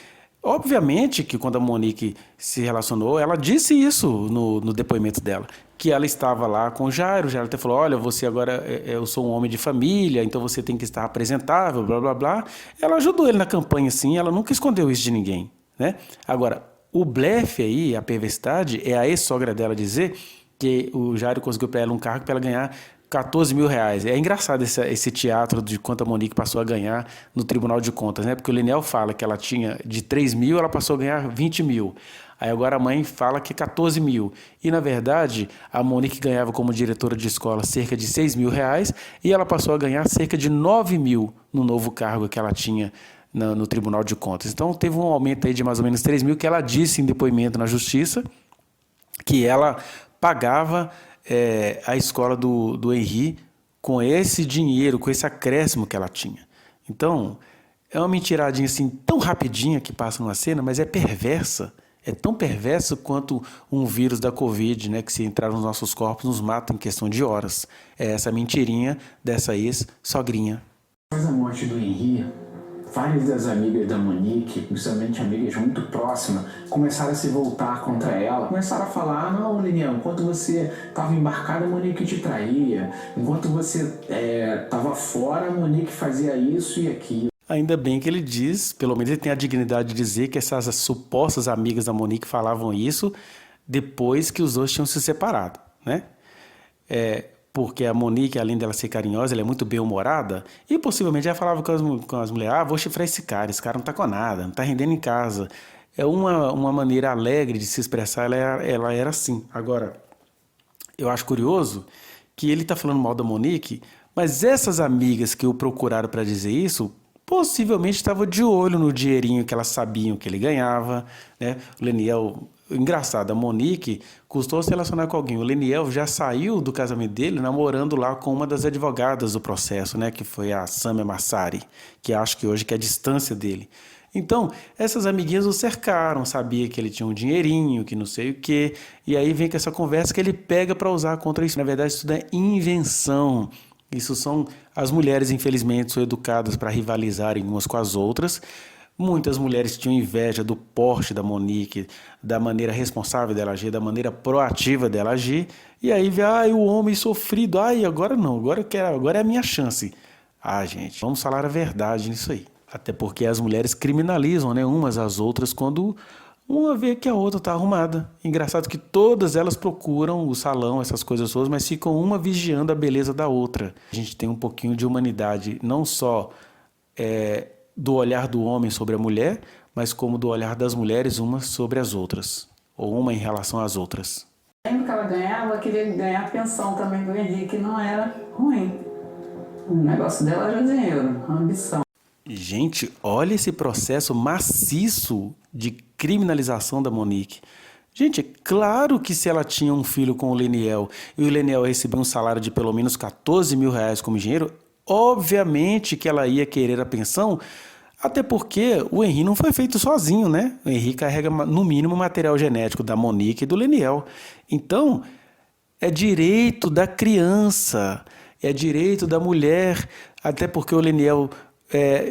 Obviamente que quando a Monique se relacionou, ela disse isso no depoimento dela, que ela estava lá com o Jairo até falou: olha, você agora, eu sou um homem de família, então você tem que estar apresentável, blá, blá, blá. Ela ajudou ele na campanha, sim, ela nunca escondeu isso de ninguém, né? Agora, o blefe aí, a perversidade, é a ex-sogra dela dizer que o Jairo conseguiu para ela um cargo para ela ganhar 14 mil reais. É engraçado esse teatro de quanto a Monique passou a ganhar no Tribunal de Contas, né? Porque o Leniel fala que ela tinha de 3 mil, ela passou a ganhar 20 mil. Aí agora a mãe fala que é 14 mil. E, na verdade, a Monique ganhava como diretora de escola cerca de 6 mil reais e ela passou a ganhar cerca de 9 mil no novo cargo que ela tinha no Tribunal de Contas. Então, teve um aumento aí de mais ou menos 3 mil, que ela disse em depoimento na Justiça que ela pagava a escola do Henri com esse dinheiro, com esse acréscimo que ela tinha. Então, é uma mentiradinha assim, tão rapidinha que passa numa cena, mas é perversa. É tão perversa quanto um vírus da Covid, né, que se entrar nos nossos corpos nos mata em questão de horas. É essa mentirinha dessa ex-sogrinha. Após a morte do Henri, várias das amigas da Monique, principalmente amigas muito próximas, começaram a se voltar contra ela. Começaram a falar: não, Leniel, enquanto você estava embarcada, a Monique te traía. Enquanto você estava fora, a Monique fazia isso e aquilo. Ainda bem que ele diz, pelo menos ele tem a dignidade de dizer que essas supostas amigas da Monique falavam isso depois que os dois tinham se separado, né? Porque a Monique, além dela ser carinhosa, ela é muito bem-humorada, e possivelmente ela falava com as mulheres: vou chifrar esse cara não tá com nada, não tá rendendo em casa. É uma maneira alegre de se expressar, ela era assim. Agora, eu acho curioso que ele tá falando mal da Monique, mas essas amigas que o procuraram para dizer isso, possivelmente estavam de olho no dinheirinho que elas sabiam que ele ganhava, né? O Leniel Engraçado, a Monique custou se relacionar com alguém. O Leniel já saiu do casamento dele namorando lá com uma das advogadas do processo, né? Que foi a Samia Massari, que acho que hoje que é a distância dele. Então, essas amiguinhas o cercaram, sabia que ele tinha um dinheirinho, que não sei o quê. E aí vem com essa conversa que ele pega para usar contra isso. Na verdade, isso tudo é invenção. Isso são as mulheres, infelizmente, são educadas para rivalizarem umas com as outras. Muitas mulheres tinham inveja do porte da Monique, da maneira responsável dela agir, da maneira proativa dela agir. E aí vê, o homem sofrido, agora não, agora é a minha chance. Gente, vamos falar a verdade nisso aí. Até porque as mulheres criminalizam, né, umas às outras quando uma vê que a outra está arrumada. Engraçado que todas elas procuram o salão, essas coisas todas, mas ficam uma vigiando a beleza da outra. A gente tem um pouquinho de humanidade, não só do olhar do homem sobre a mulher, mas como do olhar das mulheres umas sobre as outras, ou uma em relação às outras. Lembro que ela ganhava, queria ganhar a pensão também do Henrique, não era ruim. O negócio dela era dinheiro, ambição. Gente, olha esse processo maciço de criminalização da Monique. Gente, é claro que se ela tinha um filho com o Leniel e o Leniel recebia um salário de pelo menos 14 mil reais como engenheiro, obviamente que ela ia querer a pensão, até porque o Henri não foi feito sozinho, né? O Henri carrega, no mínimo, material genético da Monique e do Leniel. Então, é direito da criança, é direito da mulher, até porque o Leniel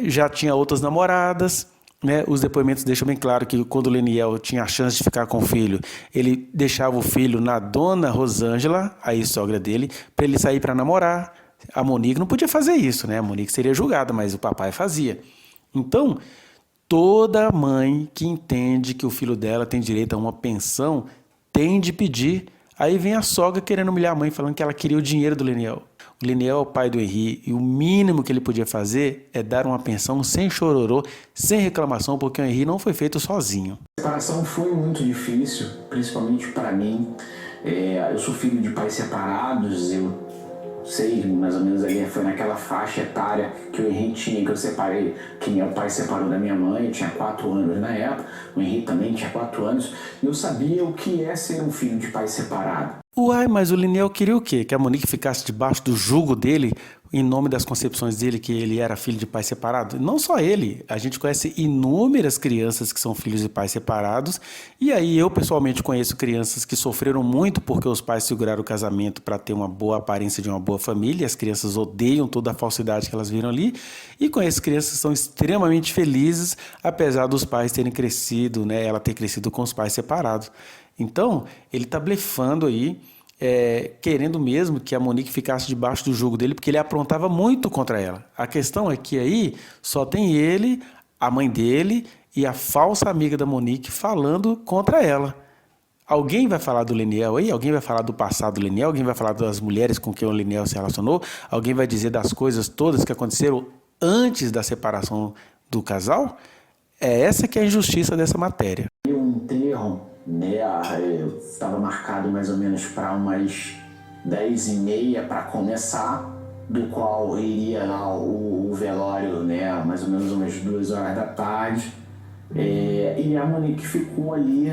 já tinha outras namoradas, né? Os depoimentos deixam bem claro que quando o Leniel tinha a chance de ficar com o filho, ele deixava o filho na dona Rosângela, a ex-sogra dele, para ele sair para namorar. A Monique não podia fazer isso, né? A Monique seria julgada, mas o papai fazia. Então, toda mãe que entende que o filho dela tem direito a uma pensão tem de pedir. Aí vem a sogra querendo humilhar a mãe, falando que ela queria o dinheiro do Leniel. O Leniel é o pai do Henri e o mínimo que ele podia fazer é dar uma pensão sem chororô, sem reclamação, porque o Henri não foi feito sozinho. A separação foi muito difícil, principalmente para mim. Eu sou filho de pais separados, eu sei, mais ou menos ali foi naquela faixa etária que o Henrique tinha, que eu separei, que meu pai separou da minha mãe, eu tinha 4 anos na época, o Henrique também tinha 4 anos, e eu sabia o que é ser um filho de pai separado. Mas o Leniel queria o quê? Que a Monique ficasse debaixo do jugo dele, em nome das concepções dele, que ele era filho de pai separado? Não só ele, a gente conhece inúmeras crianças que são filhos de pais separados, e aí eu pessoalmente conheço crianças que sofreram muito porque os pais seguraram o casamento para ter uma boa aparência de uma boa família, as crianças odeiam toda a falsidade que elas viram ali, e conheço crianças que são extremamente felizes, apesar dos pais terem crescido, né, ela ter crescido com os pais separados. Então, ele está blefando aí, querendo mesmo que a Monique ficasse debaixo do jugo dele, porque ele aprontava muito contra ela. A questão é que aí só tem ele, a mãe dele e a falsa amiga da Monique falando contra ela. Alguém vai falar do Leniel aí? Alguém vai falar do passado do Leniel? Alguém vai falar das mulheres com quem o Leniel se relacionou? Alguém vai dizer das coisas todas que aconteceram antes da separação do casal? É essa que é a injustiça dessa matéria. Um enterro, né? Eu estava marcado mais ou menos para umas 10h30 para começar, do qual iria lá o velório, né? Mais ou menos umas 2 horas da tarde. E a Monique ficou ali,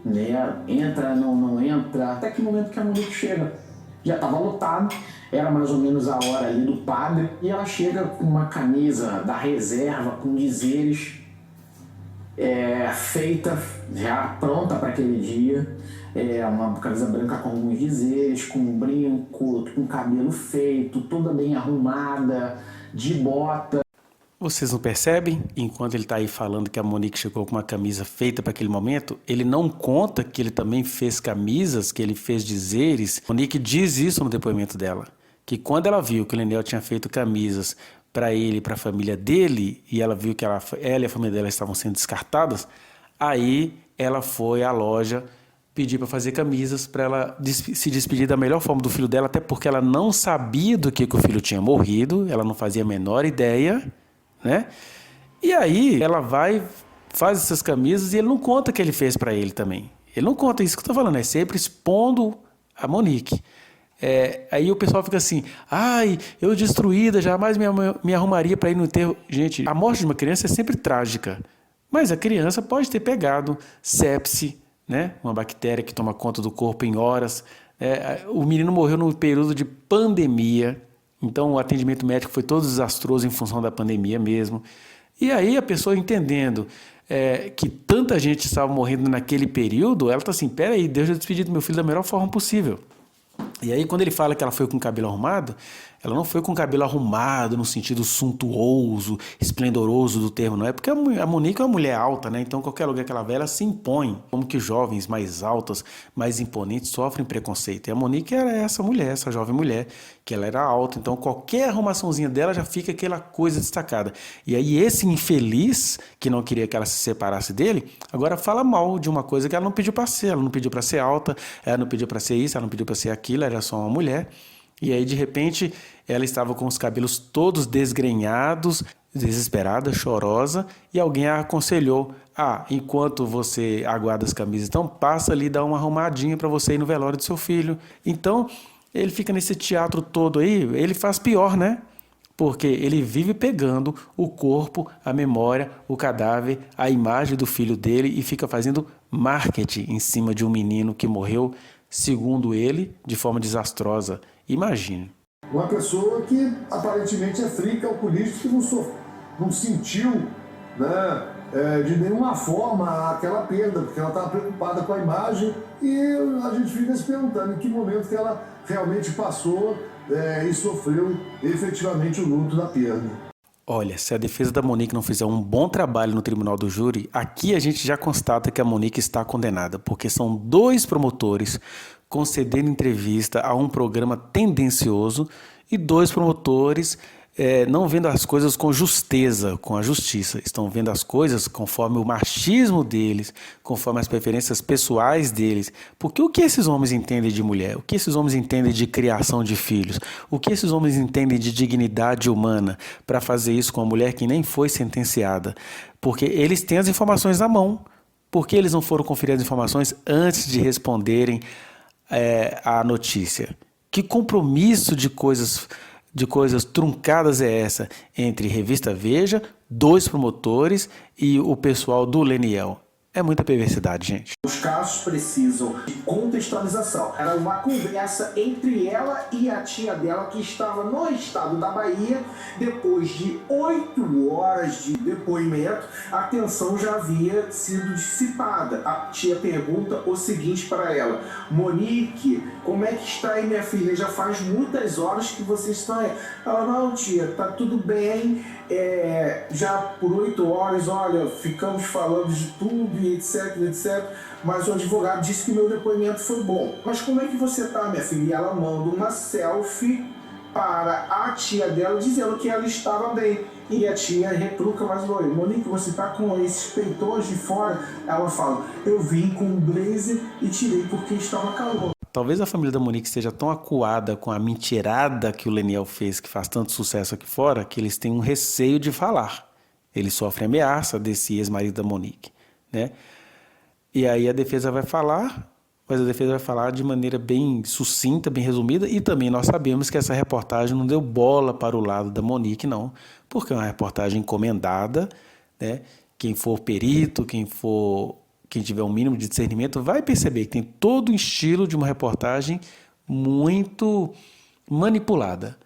né? Entra, não entra, até que momento que a Monique chega. Já estava lotado, era mais ou menos a hora ali do padre, e ela chega com uma camisa da reserva, com dizeres, feita, já pronta para aquele dia, uma camisa branca com alguns dizeres, com um brinco, com cabelo feito, toda bem arrumada, de bota. Vocês não percebem? Enquanto ele está aí falando que a Monique chegou com uma camisa feita para aquele momento, ele não conta que ele também fez camisas, que ele fez dizeres. A Monique diz isso no depoimento dela, que quando ela viu que o Leniel tinha feito camisas para ele e para a família dele, e ela viu que ela e a família dela estavam sendo descartadas, aí ela foi à loja pedir para fazer camisas para ela se despedir da melhor forma do filho dela, até porque ela não sabia do que o filho tinha morrido, ela não fazia a menor ideia, né? E aí ela vai, faz essas camisas e ele não conta que ele fez para ele também. Ele não conta isso que eu estou falando, é sempre expondo a Monique. Aí o pessoal fica assim, eu destruída, jamais me arrumaria para ir no enterro. Gente, a morte de uma criança é sempre trágica, mas a criança pode ter pegado sepse, né? Uma bactéria que toma conta do corpo em horas. O menino morreu no período de pandemia, então o atendimento médico foi todo desastroso em função da pandemia mesmo. E aí a pessoa entendendo que tanta gente estava morrendo naquele período, ela está assim, peraí, Deus já despediu do meu filho da melhor forma possível. E aí quando ele fala que ela foi com o cabelo arrumado, ela não foi com o cabelo arrumado no sentido suntuoso, esplendoroso do termo, não é? Porque a Monique é uma mulher alta, né? Então qualquer lugar que ela vai, ela se impõe. Como que jovens mais altas, mais imponentes sofrem preconceito. E a Monique era essa mulher, essa jovem mulher, que ela era alta. Então qualquer arrumaçãozinha dela já fica aquela coisa destacada. E aí esse infeliz, que não queria que ela se separasse dele, agora fala mal de uma coisa que ela não pediu para ser. Ela não pediu para ser alta, ela não pediu para ser isso, ela não pediu para ser aquilo, ela era só uma mulher. E aí, de repente, ela estava com os cabelos todos desgrenhados, desesperada, chorosa, e alguém a aconselhou: enquanto você aguarda as camisas, então passa ali e dá uma arrumadinha para você ir no velório do seu filho. Então, ele fica nesse teatro todo aí, ele faz pior, né? Porque ele vive pegando o corpo, a memória, o cadáver, a imagem do filho dele e fica fazendo marketing em cima de um menino que morreu, segundo ele, de forma desastrosa. Imagine. Uma pessoa que aparentemente é fria, calculista, que não sentiu, né, de nenhuma forma aquela perda, porque ela estava preocupada com a imagem, e a gente fica se perguntando em que momento que ela realmente passou e sofreu efetivamente o luto da perda. Olha, se a defesa da Monique não fizer um bom trabalho no tribunal do júri, aqui a gente já constata que a Monique está condenada, porque são 2 promotores concedendo entrevista a um programa tendencioso e 2 promotores não vendo as coisas com justeza, com a justiça. Estão vendo as coisas conforme o machismo deles, conforme as preferências pessoais deles. Porque o que esses homens entendem de mulher? O que esses homens entendem de criação de filhos? O que esses homens entendem de dignidade humana para fazer isso com uma mulher que nem foi sentenciada? Porque eles têm as informações na mão. Por que eles não foram conferir as informações antes de responderem à notícia? Que compromisso de coisas truncadas é essa entre Revista Veja, 2 promotores e o pessoal do Leniel? É muita perversidade, gente. Os casos precisam de contextualização. Era uma conversa entre ela e a tia dela, que estava no estado da Bahia. Depois de 8 horas de depoimento, a tensão já havia sido dissipada. A tia pergunta o seguinte para ela: Monique, como é que está aí, minha filha? Já faz muitas horas que vocês estão aí. Ela: não, tia, tá tudo bem. Já por 8 horas, olha, ficamos falando de tudo, etc, etc. Mas o advogado disse que meu depoimento foi bom. Mas como é que você tá, minha filha? E ela manda uma selfie para a tia dela, dizendo que ela estava bem. E a tia retruca mais: oi, Monique, você tá com esses peitões de fora? Ela fala: eu vim com um blazer e tirei porque estava calor. Talvez a família da Monique esteja tão acuada com a mentirada que o Leniel fez, que faz tanto sucesso aqui fora, que eles têm um receio de falar. Eles sofrem ameaça desse ex-marido da Monique, né? E aí a defesa vai falar, mas a defesa vai falar de maneira bem sucinta, bem resumida, e também nós sabemos que essa reportagem não deu bola para o lado da Monique, não, porque é uma reportagem encomendada, né? Quem for perito, quem tiver um mínimo de discernimento vai perceber que tem todo o estilo de uma reportagem muito manipulada.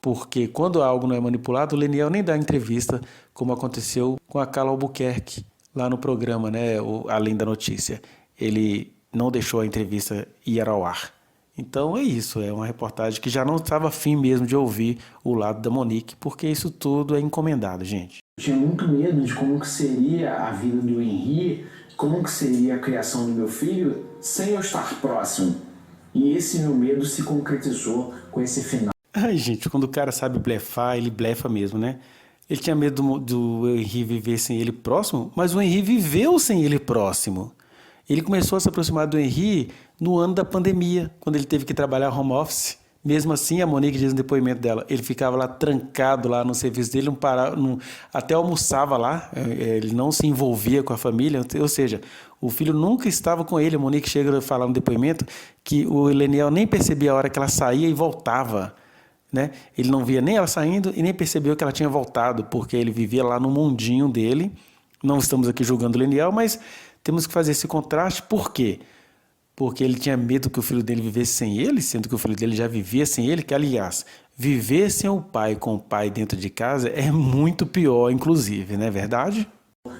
Porque quando algo não é manipulado, o Leniel nem dá entrevista, como aconteceu com a Carla Albuquerque, lá no programa, né, Além da Notícia. Ele não deixou a entrevista ir ao ar. Então é isso, é uma reportagem que já não estava afim mesmo de ouvir o lado da Monique, porque isso tudo é encomendado, gente. Eu tinha muito medo de como que seria a vida do Henri, como que seria a criação do meu filho sem eu estar próximo. E esse meu medo se concretizou com esse final. Ai, gente, quando o cara sabe blefar, ele blefa mesmo, né? Ele tinha medo do Henri viver sem ele próximo, mas o Henri viveu sem ele próximo. Ele começou a se aproximar do Henri no ano da pandemia, quando ele teve que trabalhar home office. Mesmo assim, a Monique diz no depoimento dela, ele ficava lá trancado lá no serviço dele, até almoçava lá, ele não se envolvia com a família, ou seja, o filho nunca estava com ele. A Monique chega a falar no depoimento que o Leniel nem percebia a hora que ela saía e voltava, né? Ele não via nem ela saindo e nem percebeu que ela tinha voltado, porque ele vivia lá no mundinho dele. Não estamos aqui julgando o Leniel, mas Temos que fazer esse contraste, por quê? Porque ele tinha medo que o filho dele vivesse sem ele, sendo que o filho dele já vivia sem ele, que, aliás, viver sem o pai com o pai dentro de casa é muito pior, inclusive, não é verdade?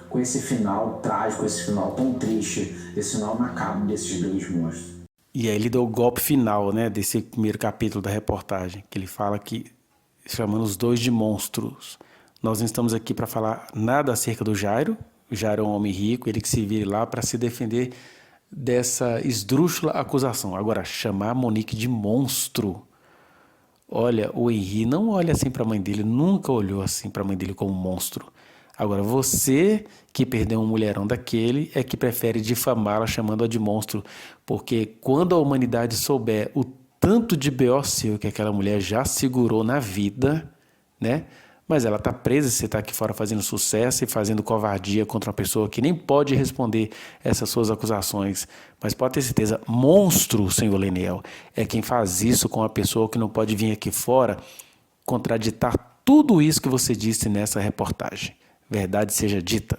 Com esse final trágico, esse final tão triste, esse final macabro desses dois monstros. E aí ele deu o golpe final, né, desse primeiro capítulo da reportagem, que ele fala que, chamando os dois de monstros. Nós não estamos aqui para falar nada acerca do Jairo. O Jairo é um homem rico, ele que se vire lá para se defender dessa esdrúxula acusação. Agora, chamar a Monique de monstro. Olha, o Henri não olha assim para a mãe dele, nunca olhou assim para a mãe dele como monstro. Agora, você que perdeu um mulherão daquele é que prefere difamá-la chamando-a de monstro, porque quando a humanidade souber o tanto de B.O. seu que aquela mulher já segurou na vida, né? Mas ela está presa, você está aqui fora fazendo sucesso e fazendo covardia contra uma pessoa que nem pode responder essas suas acusações. Mas pode ter certeza, monstro, senhor Leniel, é quem faz isso com uma pessoa que não pode vir aqui fora contraditar tudo isso que você disse nessa reportagem. Verdade seja dita.